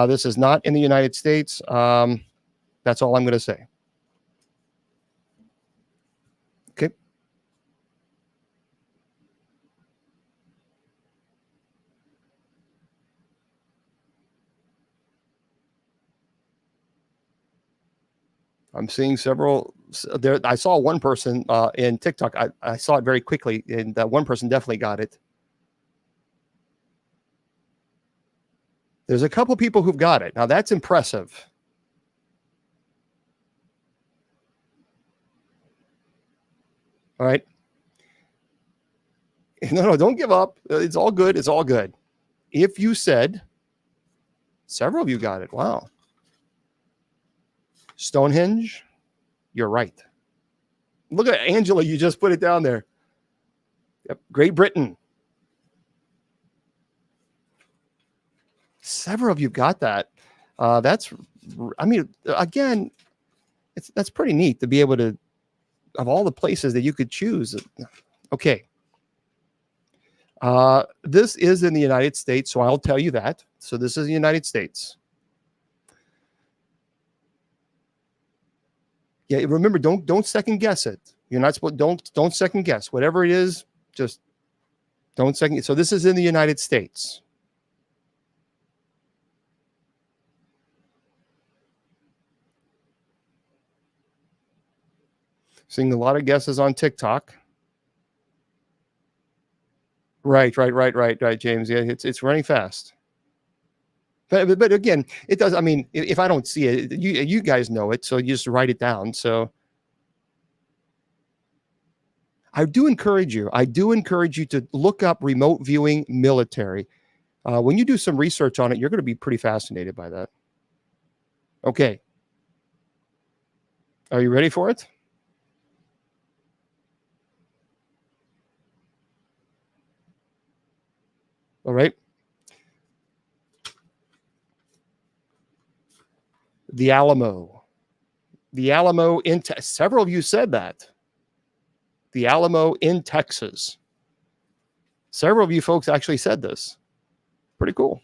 this is not in the United States. That's all I'm going to say. Okay. I'm seeing several there. I saw one person in TikTok. I saw it very quickly, and that one person definitely got it. There's a couple people who've got it. Now that's impressive. All right. No, don't give up. It's all good. It's all good. If you said, several of you got it. Wow. Stonehenge, you're right. Look at Angela. You just put it down there. Yep. Great Britain. Several of you got that. That's, I mean, again, that's pretty neat to be able to, of all the places that you could choose. Okay. This is in the United States, so I'll tell you that. So this is the United States. Yeah, remember, don't second guess it. You're not supposed, don't second guess. Whatever it is, just don't second. So this is in the United States. Seeing a lot of guesses on TikTok. Right, James. Yeah, it's running fast. But again, it does. I mean, if I don't see it, you guys know it, so you just write it down. So I do encourage you to look up remote viewing military. When you do some research on it, you're going to be pretty fascinated by that. Okay. Are you ready for it? All right. The Alamo. The Alamo in several of you said that. The Alamo in Texas. Several of you folks actually said this. Pretty cool.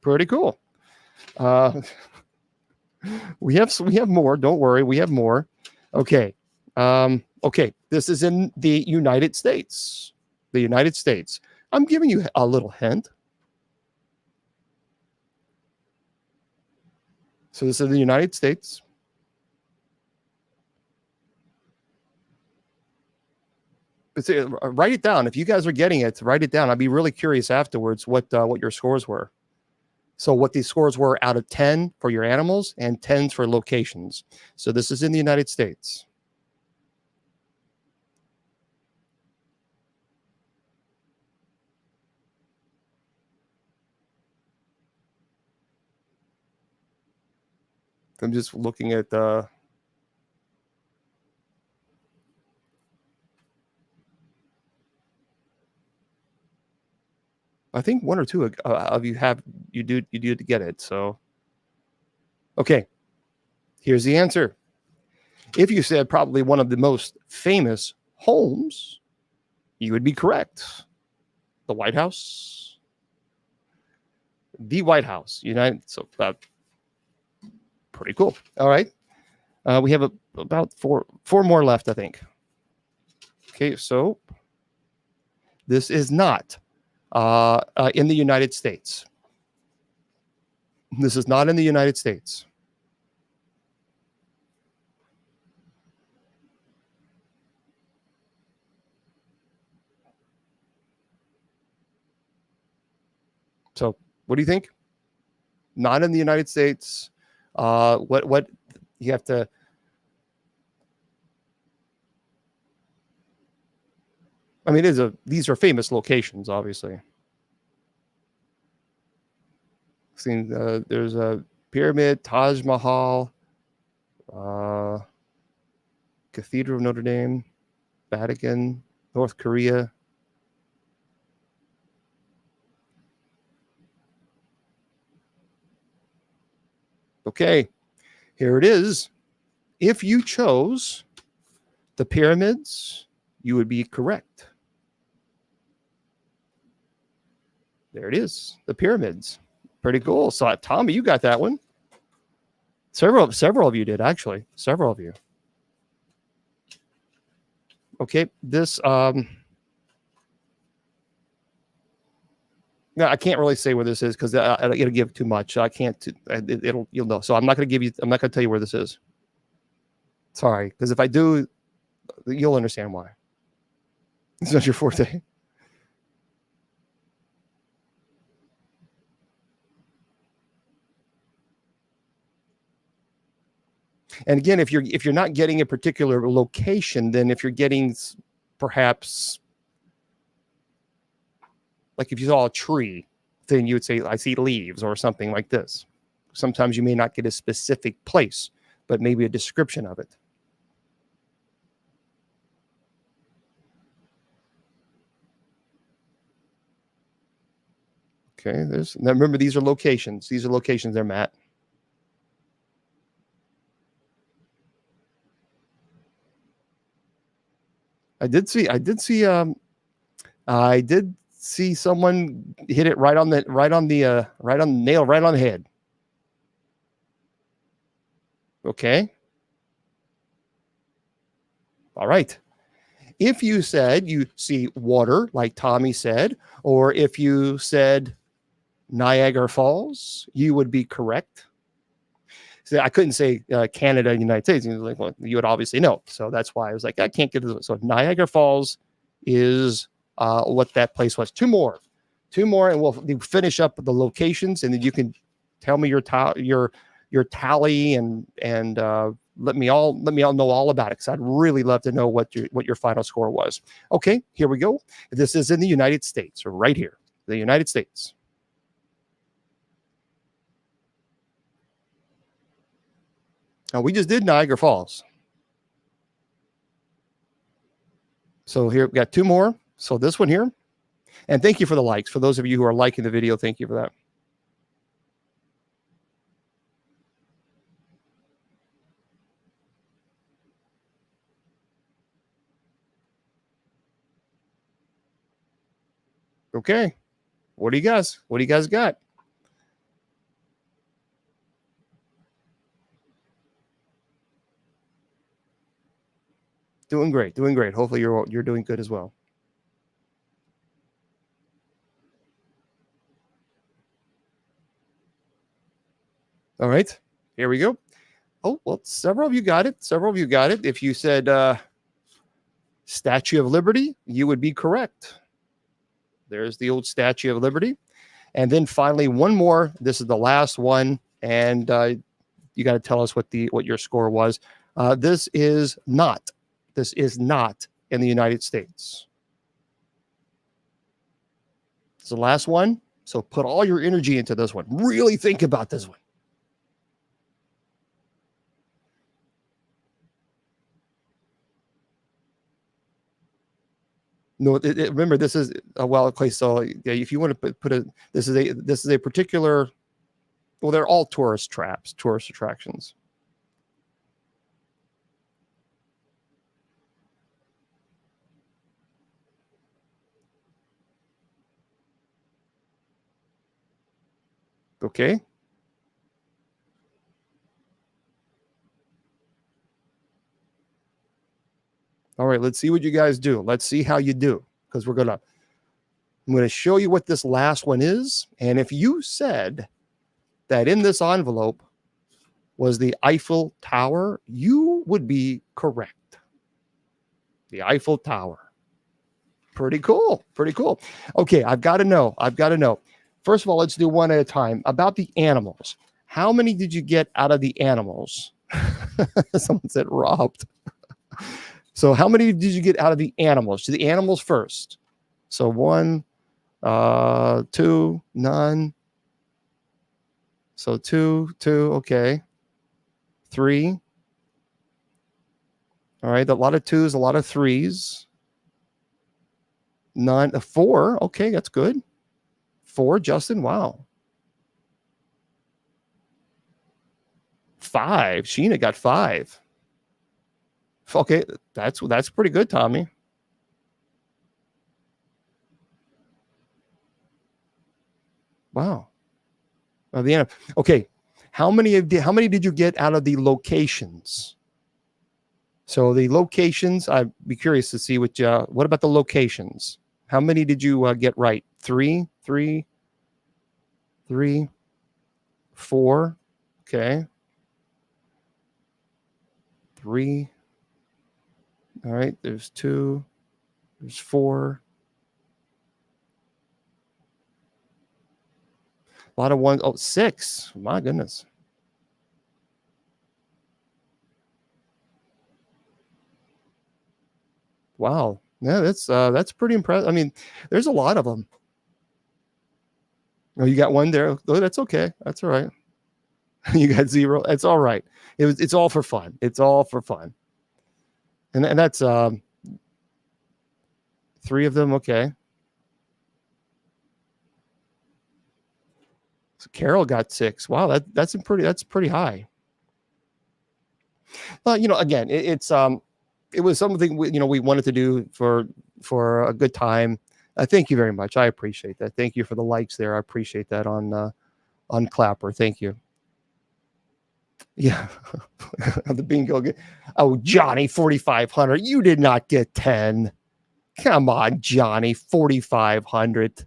Pretty cool. We have more. Don't worry. We have more. Okay. Okay. This is in the United States. The United States. I'm giving you a little hint. So this is the United States. Write it down. If you guys are getting it, write it down. I'd be really curious afterwards what your scores were. So what these scores were out of 10 for your animals and 10s for locations. So this is in the United States. I'm just looking at I think one or two of you do get it. So, okay, here's the answer. If you said probably one of the most famous homes, you would be correct. The White House. The White House, United. So pretty cool. All right, we have about four more left, I think. Okay, so this is not in the United States. This is not in the United States. So what do you think? Not in the United States. What you have to. I mean, these are famous locations, obviously. Seen, there's a pyramid, Taj Mahal, Cathedral of Notre Dame, Vatican, North Korea. Okay, here it is. If you chose the pyramids, you would be correct. There it is, the pyramids. Pretty cool. So, Tommy, you got that one. Several of you did, actually. Several of you. Okay, this no, I can't really say where this is because it'll give too much. I can't. You'll know. So I'm not going to give you. I'm not going to tell you where this is. Sorry, because if I do, you'll understand why. It's not your forte. And again, if you're not getting a particular location, then if you're getting perhaps like if you saw a tree, then you would say, I see leaves or something like this. Sometimes you may not get a specific place, but maybe a description of it. Okay, now remember, these are locations. These are locations there, Matt. I did see someone hit it right on the nail, right on the head. Okay. All right. If you said you see water, like Tommy said, or if you said Niagara Falls, you would be correct. So I couldn't say Canada and United States. Like, well, you would obviously know. So that's why I was like, I can't get this. So Niagara Falls is what that place was. Two more, and we'll finish up the locations, and then you can tell me your tally and let me all know all about it, because I'd really love to know what your final score was. Okay, here we go. This is in the United States, right here, the United States. Now, we just did Niagara Falls. So here we've got two more. So this one here. And thank you for the likes. For those of you who are liking the video, thank you for that. Okay. What do you guys got? Doing great. Hopefully you're doing good as well. All right, here we go. Oh, well, several of you got it. If you said Statue of Liberty, you would be correct. There's the old Statue of Liberty. And then finally, one more. This is the last one, and you got to tell us what your score was. This is not in the United States. It's the last one. So put all your energy into this one. Really think about this one. No, remember, this is okay. So if you want to put this is a particular. Well, they're all tourist attractions. Okay. All right, let's see what you guys do. Let's see how you do, because I'm going to show you what this last one is. And if you said that in this envelope was the Eiffel Tower, you would be correct. The Eiffel Tower. Pretty cool. Okay, I've got to know. First of all, let's do one at a time. About the animals. How many did you get out of the animals? Someone said robbed. So how many did you get out of the animals? To the animals first. So 1, 2, none. So 2, 2, okay. 3. All right, a lot of 2s, a lot of 3s. 9, 4. Okay, that's good. 4, Justin. Wow. 5. Sheena got 5. Okay, that's pretty good, Tommy. Wow. The end. Okay, how many did you get out of the locations? So the locations, I'd be curious to see what about the locations? How many did you get right? 3, 3, 3, 4. Okay. 3. All right. There's 2. There's 4. A lot of 1s. Oh, 6. My goodness. Wow. Yeah, that's pretty impressive. I mean, there's a lot of them. Oh, you got 1 there. Oh, that's okay. That's all right. You got 0. It's all right. It's all for fun. It's all for fun. And that's 3 of them. Okay. So Carol got 6. Wow, that's pretty high. Well, again, it was something we wanted to do for a good time. Thank you very much. I appreciate that. Thank you for the likes there. I appreciate that on Clapper. Thank you. Yeah, the bingo. Oh, Johnny 4,500. You did not get 10. Come on, Johnny 4,500.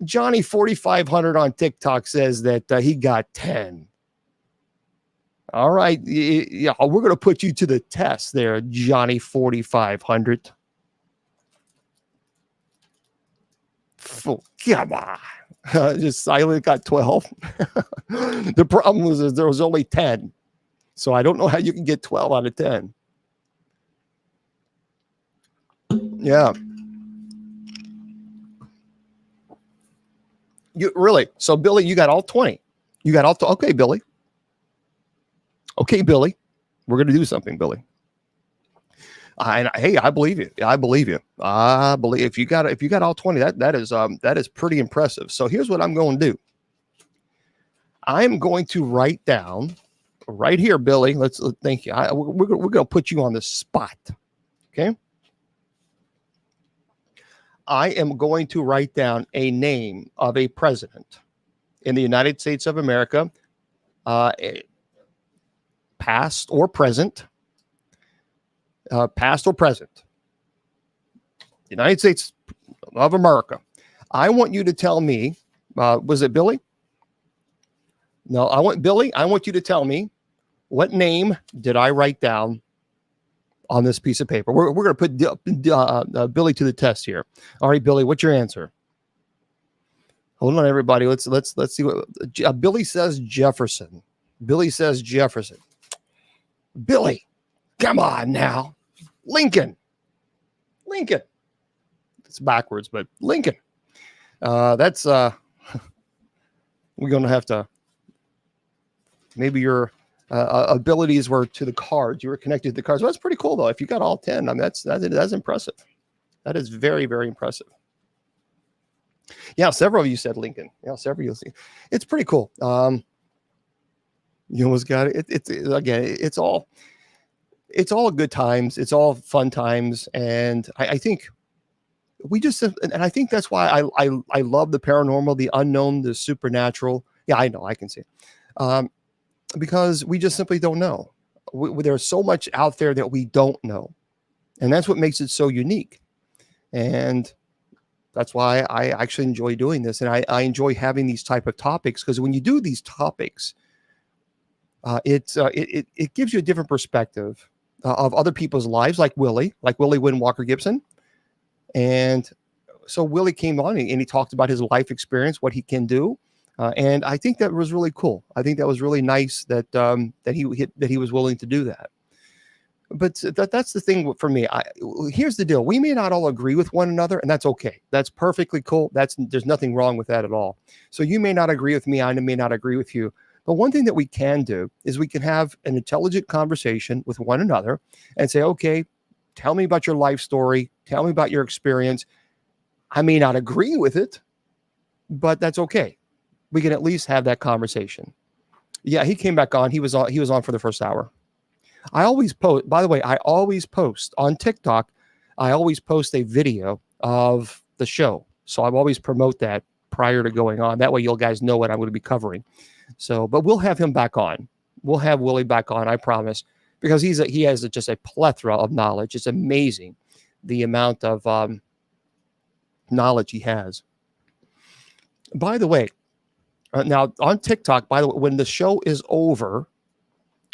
Johnny 4,500 on TikTok says that he got 10. All right, yeah, we're going to put you to the test there, Johnny 4,500. Come on. Just Silent got 12. The problem was there was only 10. So I don't know how you can get 12 out of 10. Yeah. You really? So Billy, you got all 20. You got all okay, Billy. Okay, Billy. We're going to do something, Billy. Hey, I believe you. I believe you. I believe if you got all 20, that is pretty impressive. So here's what I'm going to do. I'm going to write down right here, Billy. Thank you. We're going to put you on the spot. Okay. I am going to write down a name of a president in the United States of America, past or present. Past or present, United States of America. I want you to tell me, was it Billy? No, I want you to tell me what name did I write down on this piece of paper. We're going to put Billy to the test here. All right, Billy, what's your answer? Hold on, everybody. Let's see what Billy says. Jefferson. Billy says Jefferson. Billy, come on now. Lincoln. It's backwards, but Lincoln. That's we're going to have to. Maybe your abilities were to the cards. You were connected to the cards. Well, that's pretty cool, though. If you got all 10, I mean, that's impressive. That is very, very impressive. Yeah, several of you said Lincoln. Yeah, several of you. It's pretty cool. You almost got it. It's all good times. It's all fun times, and I think we just, and I think that's why I love the paranormal, the unknown, the supernatural. Yeah, I know, I can see it. Because we just simply don't know. There's so much out there that we don't know, and that's what makes it so unique. And that's why I actually enjoy doing this, and I enjoy having these type of topics, because when you do these topics, it gives you a different perspective of other people's lives, like Willie Windwalker Gibson. And so Willie came on and he talked about his life experience, what he can do. And I think that was really cool. I think that was really nice that he was willing to do that. But that's the thing for me. Here's the deal. We may not all agree with one another, and that's okay. That's perfectly cool. There's nothing wrong with that at all. So you may not agree with me. I may not agree with you. But one thing that we can do is we can have an intelligent conversation with one another and say, okay, tell me about your life story. Tell me about your experience. I may not agree with it, but that's okay. We can at least have that conversation. Yeah, he came back on. He was on for the first hour. I always post, by the way, I always post on TikTok. I always post a video of the show. So I always promote that prior to going on. That way you guys know what I'm going to be covering. So, but we'll have him back on. We'll have Willie back on, I promise, because he has just a plethora of knowledge. It's amazing the amount of knowledge he has. By the way, now on TikTok, by the way, when the show is over,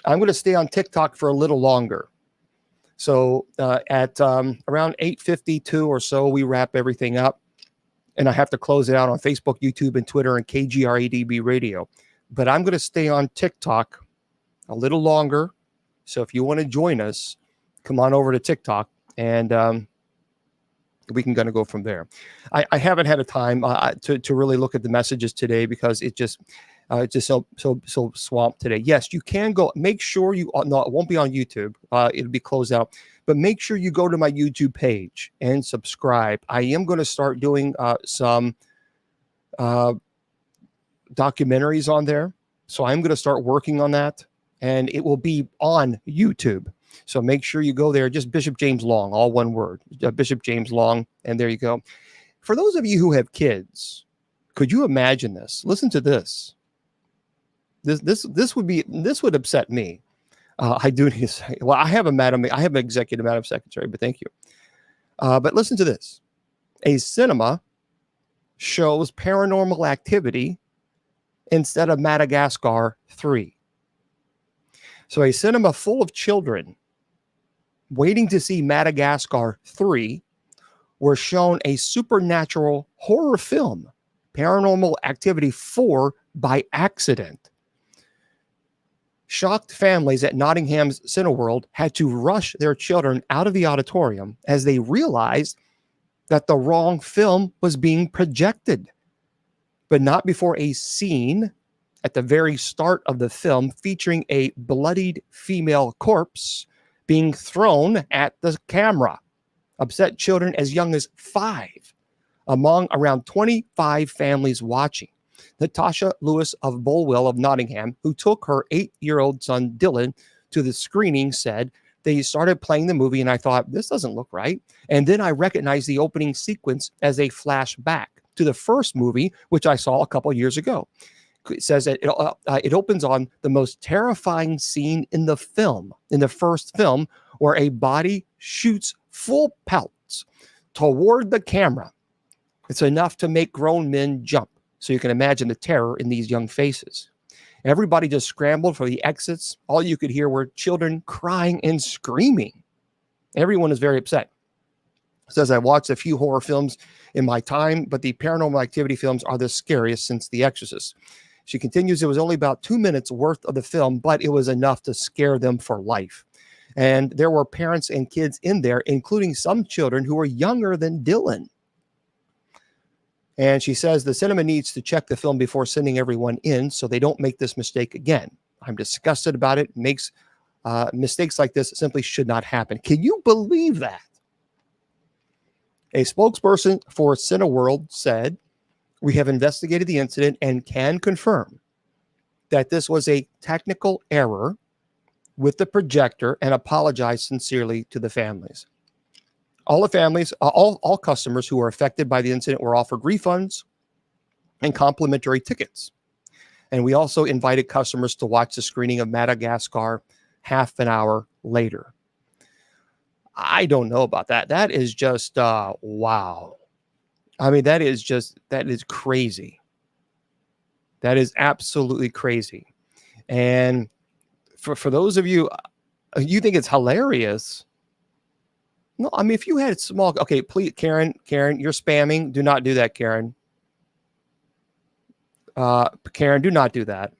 I'm going to stay on TikTok for a little longer. So at around 8:52 or so, we wrap everything up. And I have to close it out on Facebook, YouTube, and Twitter, and KGRADB Radio. But I'm going to stay on TikTok a little longer. So if you want to join us, come on over to TikTok, and we can kind of go from there. I haven't had a time to really look at the messages today because it's just so swamped today. Yes, you can go. Make sure you no, it won't be on YouTube. It'll be closed out. But make sure you go to my YouTube page and subscribe. I am going to start doing some documentaries on there. So I'm going to start working on that, and it will be on YouTube. So make sure you go there. Just Bishop James Long, all one word, Bishop James Long, and there you go. For those of you who have kids, could you imagine this? Listen to this. This would upset me. I do need to say, well, I have an executive madam secretary, but thank you. But listen to this. A cinema shows Paranormal Activity instead of Madagascar 3. So a cinema full of children waiting to see Madagascar 3 were shown a supernatural horror film, Paranormal Activity 4, by accident. Shocked families at Nottingham's Cineworld had to rush their children out of the auditorium as they realized that the wrong film was being projected, but not before a scene at the very start of the film featuring a bloodied female corpse being thrown at the camera upset children as young as 5, among around 25 families watching. Natasha Lewis of Bulwell of Nottingham, who took her 8-year-old son Dylan to the screening, said, they started playing the movie and I thought, this doesn't look right. And then I recognized the opening sequence as a flashback to the first movie, which I saw a couple years ago. It says that it opens on the most terrifying scene in the film, in the first film, where a body shoots full pelts toward the camera. It's enough to make grown men jump. So you can imagine the terror in these young faces. Everybody just scrambled for the exits. All you could hear were children crying and screaming. Everyone is very upset. It says, I watched a few horror films in my time, but the Paranormal Activity films are the scariest since The Exorcist. She continues, it was only about 2 minutes worth of the film, but it was enough to scare them for life. And there were parents and kids in there, including some children who were younger than Dylan. And she says the cinema needs to check the film before sending everyone in so they don't make this mistake again. I'm disgusted about it. Mistakes like this simply should not happen. Can you believe that? A spokesperson for Cineworld said, we have investigated the incident and can confirm that this was a technical error with the projector and apologize sincerely to the families. All the families, all customers who were affected by the incident were offered refunds and complimentary tickets. And we also invited customers to watch the screening of Madagascar half an hour later. I don't know about that. That is just, wow. I mean, that is crazy. That is absolutely crazy. And for those of you, you think it's hilarious. No, I mean, if you had small, okay, please, Karen, you're spamming. Do not do that, Karen. Karen, do not do that.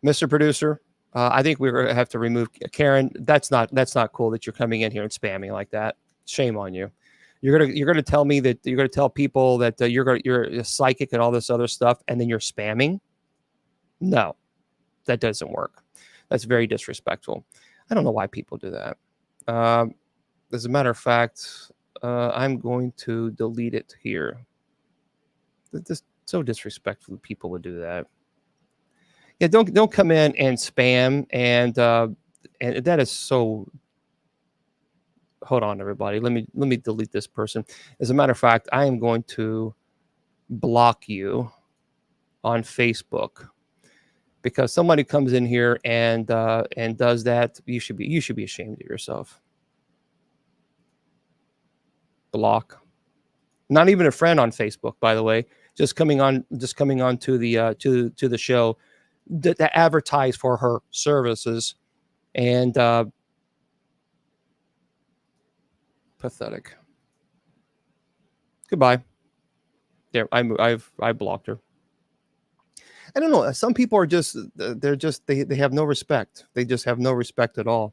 Mr. Producer, I think we're going to have to remove Karen. That's not cool that you're coming in here and spamming like that. Shame on you. You're gonna tell me that you're gonna tell people that you're a psychic and all this other stuff, and then you're spamming. No, that doesn't work. That's very disrespectful. I don't know why people do that. As a matter of fact, I'm going to delete it here. This so disrespectful. People would do that. Yeah, don't come in and spam and that is so. Hold on, everybody. Let me delete this person. As a matter of fact, I am going to block you on Facebook because somebody comes in here and does that. You should be ashamed of yourself. Block. Not even a friend on Facebook, by the way. Just coming on to the show to advertise for her services and pathetic. Goodbye. There, I blocked her. I don't know. Some people are they have no respect. They just have no respect at all.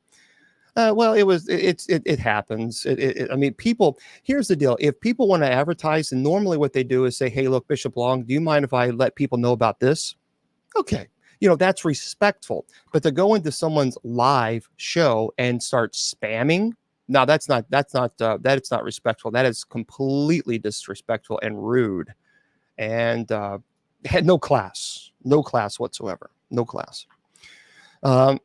Well, it happens. I mean, people. Here's the deal. If people want to advertise, and normally what they do is say, "Hey, look, Bishop Long, do you mind if I let people know about this?" Okay, that's respectful. But to go into someone's live show and start spamming. No, that's not respectful. That is completely disrespectful and rude, and had no class whatsoever. No class. I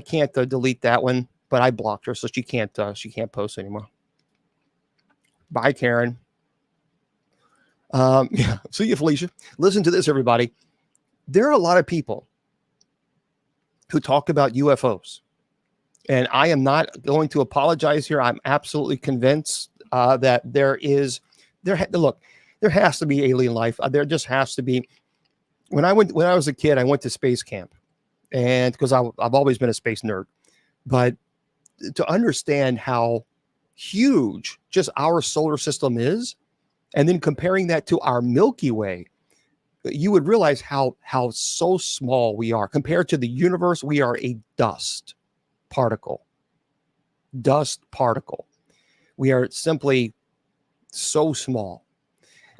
can't delete that one, but I blocked her, so she can't post anymore. Bye, Karen. Yeah. See you, Felicia. Listen to this, everybody. There are a lot of people who talk about UFOs. And I am not going to apologize here. I'm absolutely convinced that there has to be alien life. There just has to be. When I was a kid, I went to space camp, and because I've always been a space nerd, but to understand how huge just our solar system is, and then comparing that to our Milky Way, you would realize how so small we are compared to the universe. We are a dust particle. We are simply so small.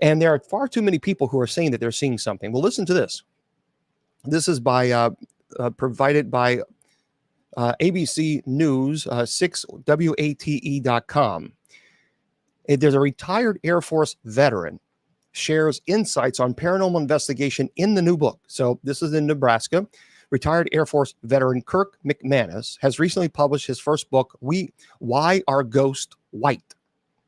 And there are far too many people who are saying that they're seeing something. Well, listen to this. This is provided by ABC News, 6wate.com. There's a retired Air Force veteran shares insights on paranormal investigation in the new book. So this is in Nebraska. Retired Air Force veteran Kirk McManus has recently published his first book, Why Are Ghosts White?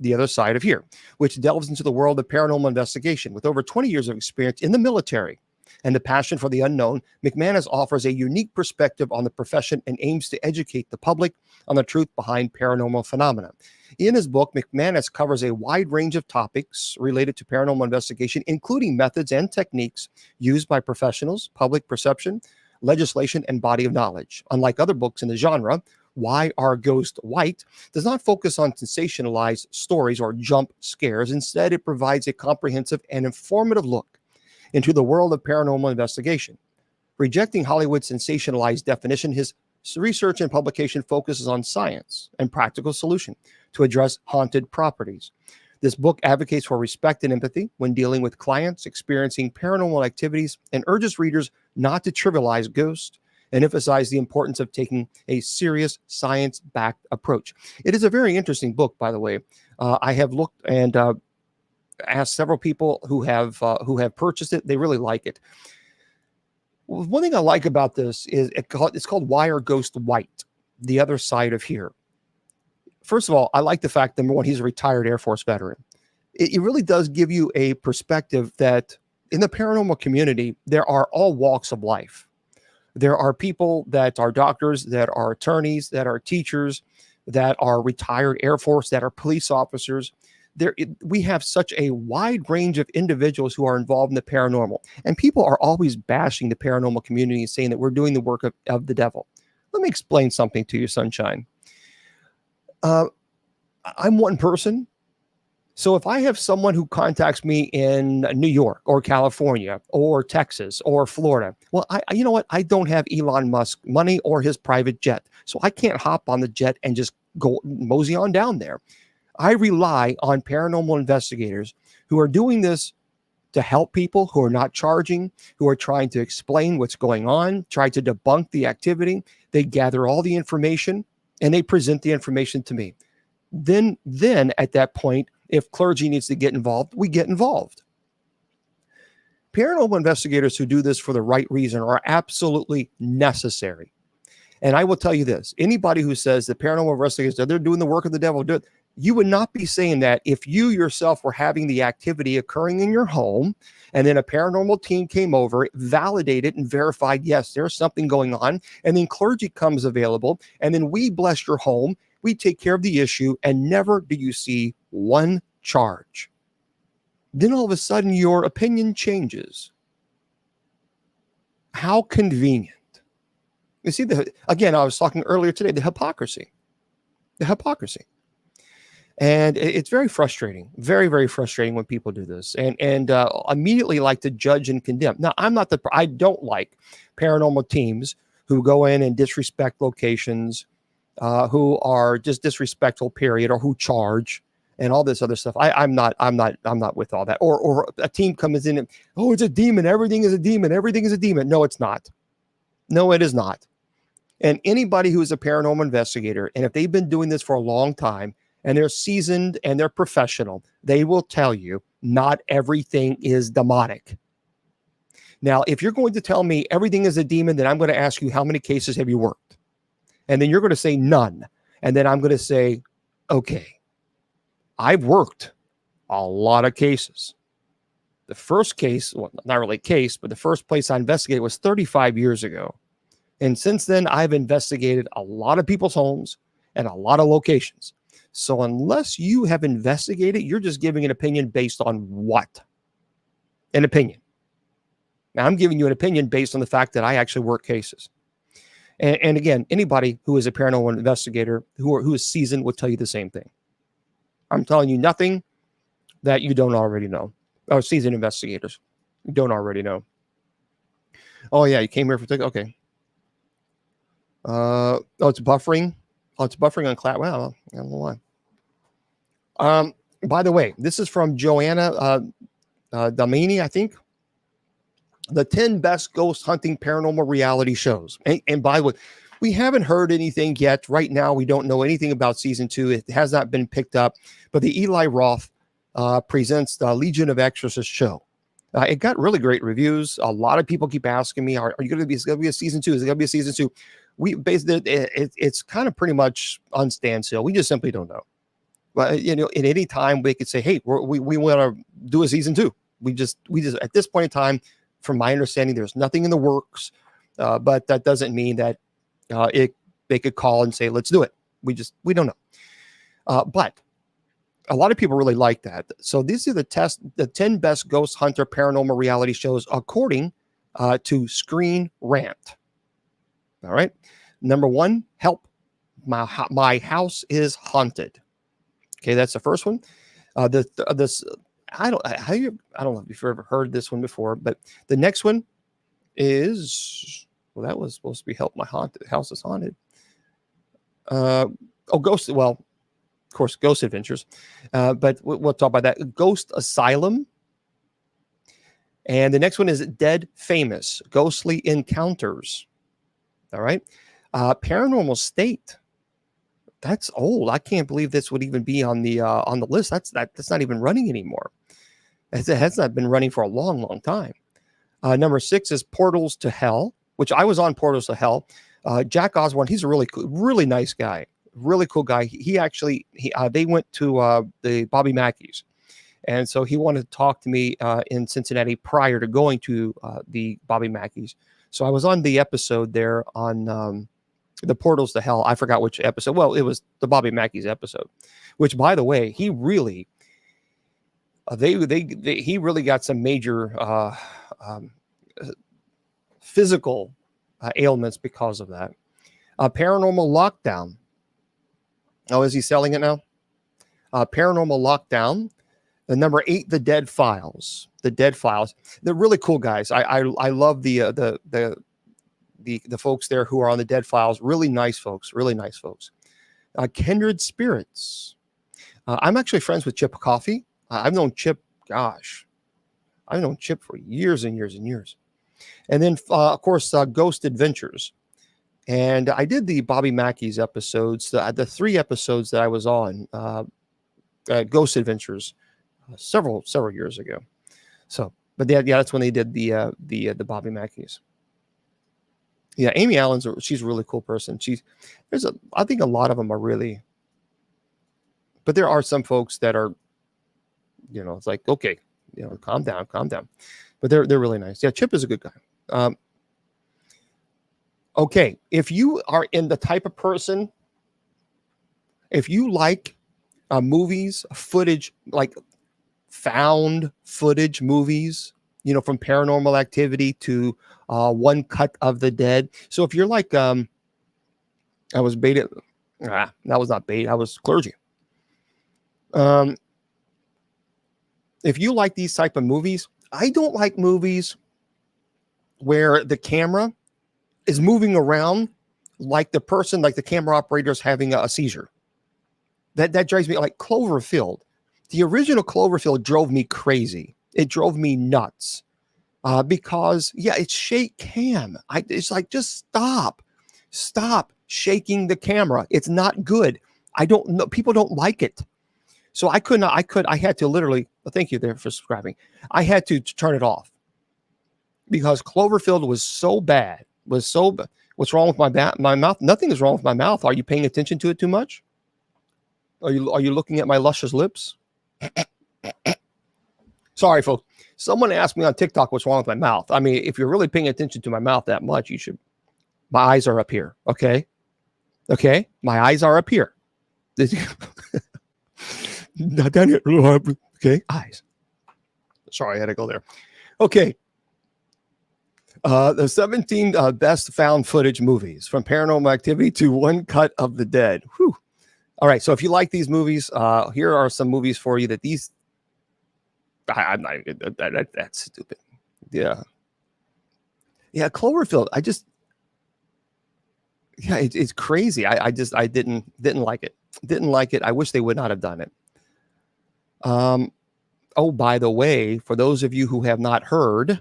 The Other Side of Here, which delves into the world of paranormal investigation. With over 20 years of experience in the military and the passion for the unknown, McManus offers a unique perspective on the profession and aims to educate the public on the truth behind paranormal phenomena. In his book, McManus covers a wide range of topics related to paranormal investigation, including methods and techniques used by professionals, public perception, legislation, and body of knowledge. Unlike other books in the genre, Why Are Ghosts White does not focus on sensationalized stories or jump scares. Instead, it provides a comprehensive and informative look into the world of paranormal investigation. Rejecting Hollywood's sensationalized definition, his research and publication focuses on science and practical solution to address haunted properties. This book advocates for respect and empathy when dealing with clients experiencing paranormal activities and urges readers not to trivialize ghosts and emphasize the importance of taking a serious science-backed approach. It is a very interesting book, by the way. I have looked and asked several people who have purchased it. They really like it. One thing I like about this is it's called Why Are Ghosts White? The Other Side of Here. First of all, I like the fact, number one, he's a retired Air Force veteran. It really does give you a perspective that in the paranormal community, there are all walks of life. There are people that are doctors, that are attorneys, that are teachers, that are retired Air Force, that are police officers. We have such a wide range of individuals who are involved in the paranormal. And people are always bashing the paranormal community and saying that we're doing the work of the devil. Let me explain something to you, Sunshine. I'm one person So if I have someone who contacts me in New York or California or Texas or Florida, well, you know what? I don't have Elon Musk money or his private jet. So I can't hop on the jet and just go mosey on down there. I rely on paranormal investigators who are doing this to help people, who are not charging, who are trying to explain what's going on, try to debunk the activity. They gather all the information and they present the information to me. Then at that point, if clergy needs to get involved, we get involved. Paranormal investigators who do this for the right reason are absolutely necessary. And I will tell you this, anybody who says that paranormal investigators, they're doing the work of the devil, you would not be saying that if you yourself were having the activity occurring in your home, and then a paranormal team came over, validated and verified, yes, there's something going on, and then clergy comes available, and then we bless your home, we take care of the issue, and never do you see one charge. Then all of a sudden your opinion changes. How convenient. You see, again, I was talking earlier today, the hypocrisy. And it's very frustrating, very, very frustrating when people do this and immediately like to judge and condemn. Now, I don't like paranormal teams who go in and disrespect locations, who are just disrespectful, period, or who charge and all this other stuff. I'm not with all that. Or a team comes in and, oh, it's a demon. Everything is a demon. Everything is a demon. No, it's not. No, it is not. And anybody who is a paranormal investigator, and if they've been doing this for a long time and they're seasoned and they're professional, they will tell you not everything is demonic. Now, if you're going to tell me everything is a demon, then I'm going to ask you, how many cases have you worked? And then you're going to say none. And then I'm going to say, okay, I've worked a lot of cases. The first case, well, not really a case, but the first place I investigated was 35 years ago. And since then, I've investigated a lot of people's homes and a lot of locations. So unless you have investigated, you're just giving an opinion based on what? An opinion. Now, I'm giving you an opinion based on the fact that I actually work cases. And again, anybody who is a paranormal investigator who is seasoned will tell you the same thing. I'm telling you nothing that you don't already know. Oh, seasoned investigators, you don't already know. Oh, yeah, you came here for okay. Oh, it's buffering. Oh, it's buffering on cloud. Wow, I don't know why. By the way, this is from Joanna Damini, I think. The 10 best ghost hunting paranormal reality shows. And by the way, we haven't heard anything yet. Right now, we don't know anything about season 2. It has not been picked up. But the Eli Roth presents the Legion of Exorcists show. It got really great reviews. A lot of people keep asking me, are you going to be a season 2? Is it going to be a season 2? We basically, it's kind of pretty much on standstill. We just simply don't know. But at any time we could say, hey, we want to do a season 2. We just at this point in time, from my understanding, there's nothing in the works. But that doesn't mean that they could call and say, let's do it. We don't know. But a lot of people really like that. So these are the 10 best ghost hunter paranormal reality shows according to Screen Rant. All right. Number 1, Help. My House is Haunted. Okay, that's the first one. I don't know if you've ever heard this one before, but the next one is, well, that was supposed to be Help. My House is Haunted. Ghost. Well, of course, Ghost Adventures. But we'll talk about that. Ghost Asylum. And the next one is Dead Famous, Ghostly Encounters. All right. Paranormal State. That's old. I can't believe this would even be on the list. That's not even running anymore. It has not been running for a long, long time. Number 6 is Portals to Hell, which I was on Portals to Hell. Jack Osborne, he's a really cool, really nice guy, really cool guy. They went to the Bobby Mackey's, and so he wanted to talk to me in Cincinnati prior to going to the Bobby Mackey's. So I was on the episode there on the Portals to Hell. I forgot which episode. Well, it was the Bobby Mackey's episode, which, by the way, he really he really got some major physical ailments because of that. Paranormal Lockdown. Oh, is he selling it now? Paranormal Lockdown. The number 8, The Dead Files. The Dead Files. They're really cool guys. I love the folks there who are on The Dead Files. Really nice folks. Really nice folks. Kindred Spirits. I'm actually friends with Chip Coffee. I've known Chip. Gosh, I've known Chip for years and years and years. And then, of course, Ghost Adventures. And I did the Bobby Mackey's episodes, the 3 episodes that I was on, Ghost Adventures, several years ago. So, but that's when they did the Bobby Mackey's. Yeah, Amy Allen's she's a really cool person. I think a lot of them are really, but there are some folks that are, it's like, okay, calm down. But they're really nice. Yeah, Chip is a good guy. Okay, if you are in the type of person, if you like movies, footage, like found footage movies, from Paranormal Activity to One Cut of the Dead. So if you're like, I was baited. That was not bait. I was clergy. If you like these type of movies, I don't like movies where the camera is moving around like the camera operator is having a seizure. That drives me, like Cloverfield. The original Cloverfield drove me crazy. It drove me nuts because, it's shake cam. It's like, just stop shaking the camera. It's not good. I don't know. People don't like it. So I had to literally, thank you there for subscribing. I had to turn it off because Cloverfield was so bad. What's wrong with my mouth? Nothing is wrong with my mouth. Are you paying attention to it too much? Are you looking at my luscious lips? Sorry, folks. Someone asked me on TikTok what's wrong with my mouth. I mean, if you're really paying attention to my mouth that much, you should. My eyes are up here. Okay. My eyes are up here. Not down here. Okay. Eyes. Sorry, I had to go there. Okay. The 17 best found footage movies, from Paranormal Activity to One Cut of the Dead. Whew. All right. So if you like these movies, here are some movies for you that these. I'm not. That's stupid. Yeah. Cloverfield. It's crazy. I didn't like it. Didn't like it. I wish they would not have done it. Oh, by the way, for those of you who have not heard,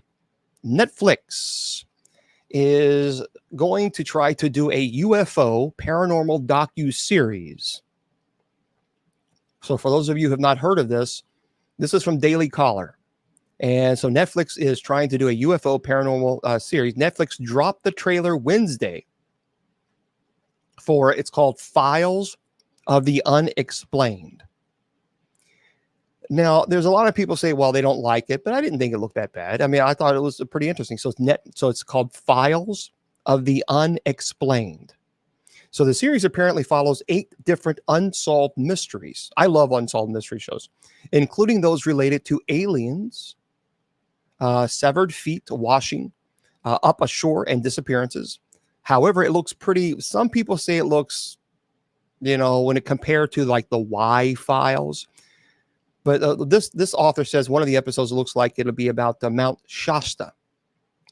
Netflix is going to try to do a UFO paranormal docu-series. So for those of you who have not heard of this is from Daily Caller. And so Netflix is trying to do a UFO paranormal series. Netflix dropped the trailer Wednesday for, it's called Files of the Unexplained. Now, there's a lot of people say, well, they don't like it, but I didn't think it looked that bad. I mean, I thought it was pretty interesting. So it's called Files of the Unexplained. So the series apparently follows 8 different unsolved mysteries. I love unsolved mystery shows, including those related to aliens, severed feet washing up ashore, and disappearances. However, it looks pretty. Some people say it looks, when it compared to like the Y Files. But this author says one of the episodes looks like it'll be about Mount Shasta,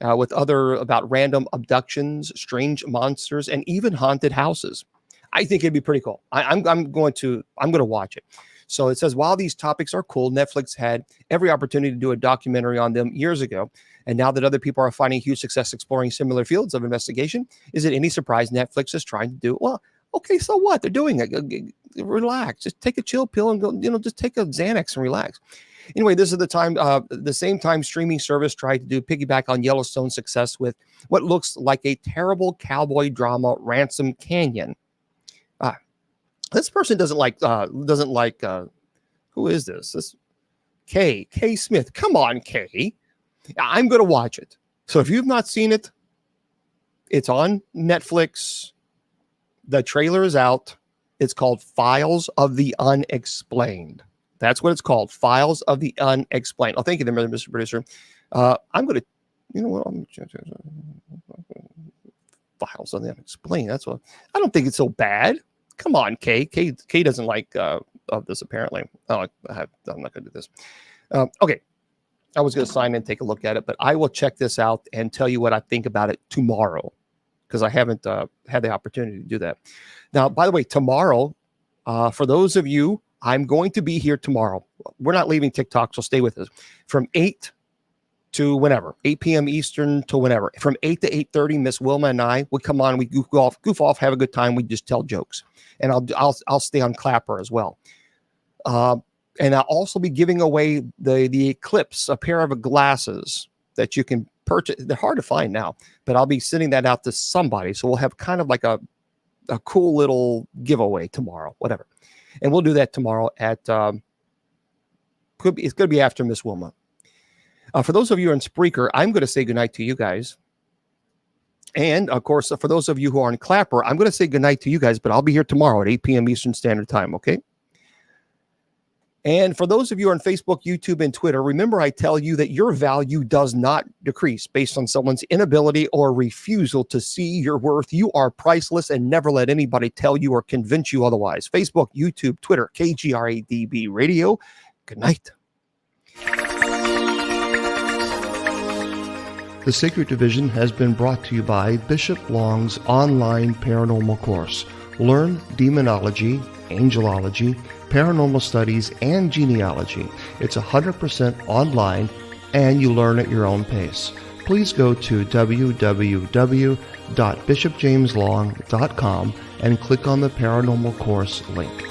with about random abductions, strange monsters, and even haunted houses. I think it'd be pretty cool. I'm going to watch it. So it says, while these topics are cool, Netflix had every opportunity to do a documentary on them years ago. And now that other people are finding huge success exploring similar fields of investigation, is it any surprise Netflix is trying to do? Well, okay, so what? They're doing it. Relax. Just take a chill pill and go, just take a Xanax and relax. Anyway, this is the same time streaming service tried to do piggyback on Yellowstone's success with what looks like a terrible cowboy drama, Ransom Canyon. This person doesn't like who is this? This K Smith. Come on, K. I'm going to watch it. So if you've not seen it, it's on Netflix. The trailer is out. It's called Files of the Unexplained. That's what it's called. Files of the Unexplained. Oh, thank you, Mr. Producer. I'm going to, Files of the Unexplained. That's what. I don't think it's so bad. Come on, K. K doesn't like of this, apparently. Oh, I'm not going to do this. Okay. I was going to sign in and take a look at it, but I will check this out and tell you what I think about it tomorrow, because I haven't had the opportunity to do that. Now, by the way, tomorrow, for those of you, I'm going to be here tomorrow. We're not leaving TikTok, so stay with us. From 8 to whenever, 8 p.m. Eastern to whenever. From 8 to 8:30, Miss Wilma and I would come on, we goof off, have a good time. We just tell jokes. And I'll stay on Clapper as well. And I'll also be giving away the Eclipse, a pair of glasses that you can purchase. They're hard to find now, but I'll be sending that out to somebody. So we'll have kind of like a cool little giveaway tomorrow, whatever. And we'll do that tomorrow at, it's going to be after Miss Wilma. For those of you in Spreaker, I'm going to say goodnight to you guys. And of course, for those of you who are on Clapper, I'm going to say goodnight to you guys, but I'll be here tomorrow at 8 p.m. Eastern Standard Time. Okay. And for those of you on Facebook, YouTube, and Twitter, remember I tell you that your value does not decrease based on someone's inability or refusal to see your worth. You are priceless, and never let anybody tell you or convince you otherwise. Facebook, YouTube, Twitter, KGRADB Radio. Good night. The Sacred Division has been brought to you by Bishop Long's online paranormal course. Learn demonology, angelology, paranormal studies, and genealogy. It's 100% online, and you learn at your own pace. Please go to www.bishopjameslong.com and click on the paranormal course link.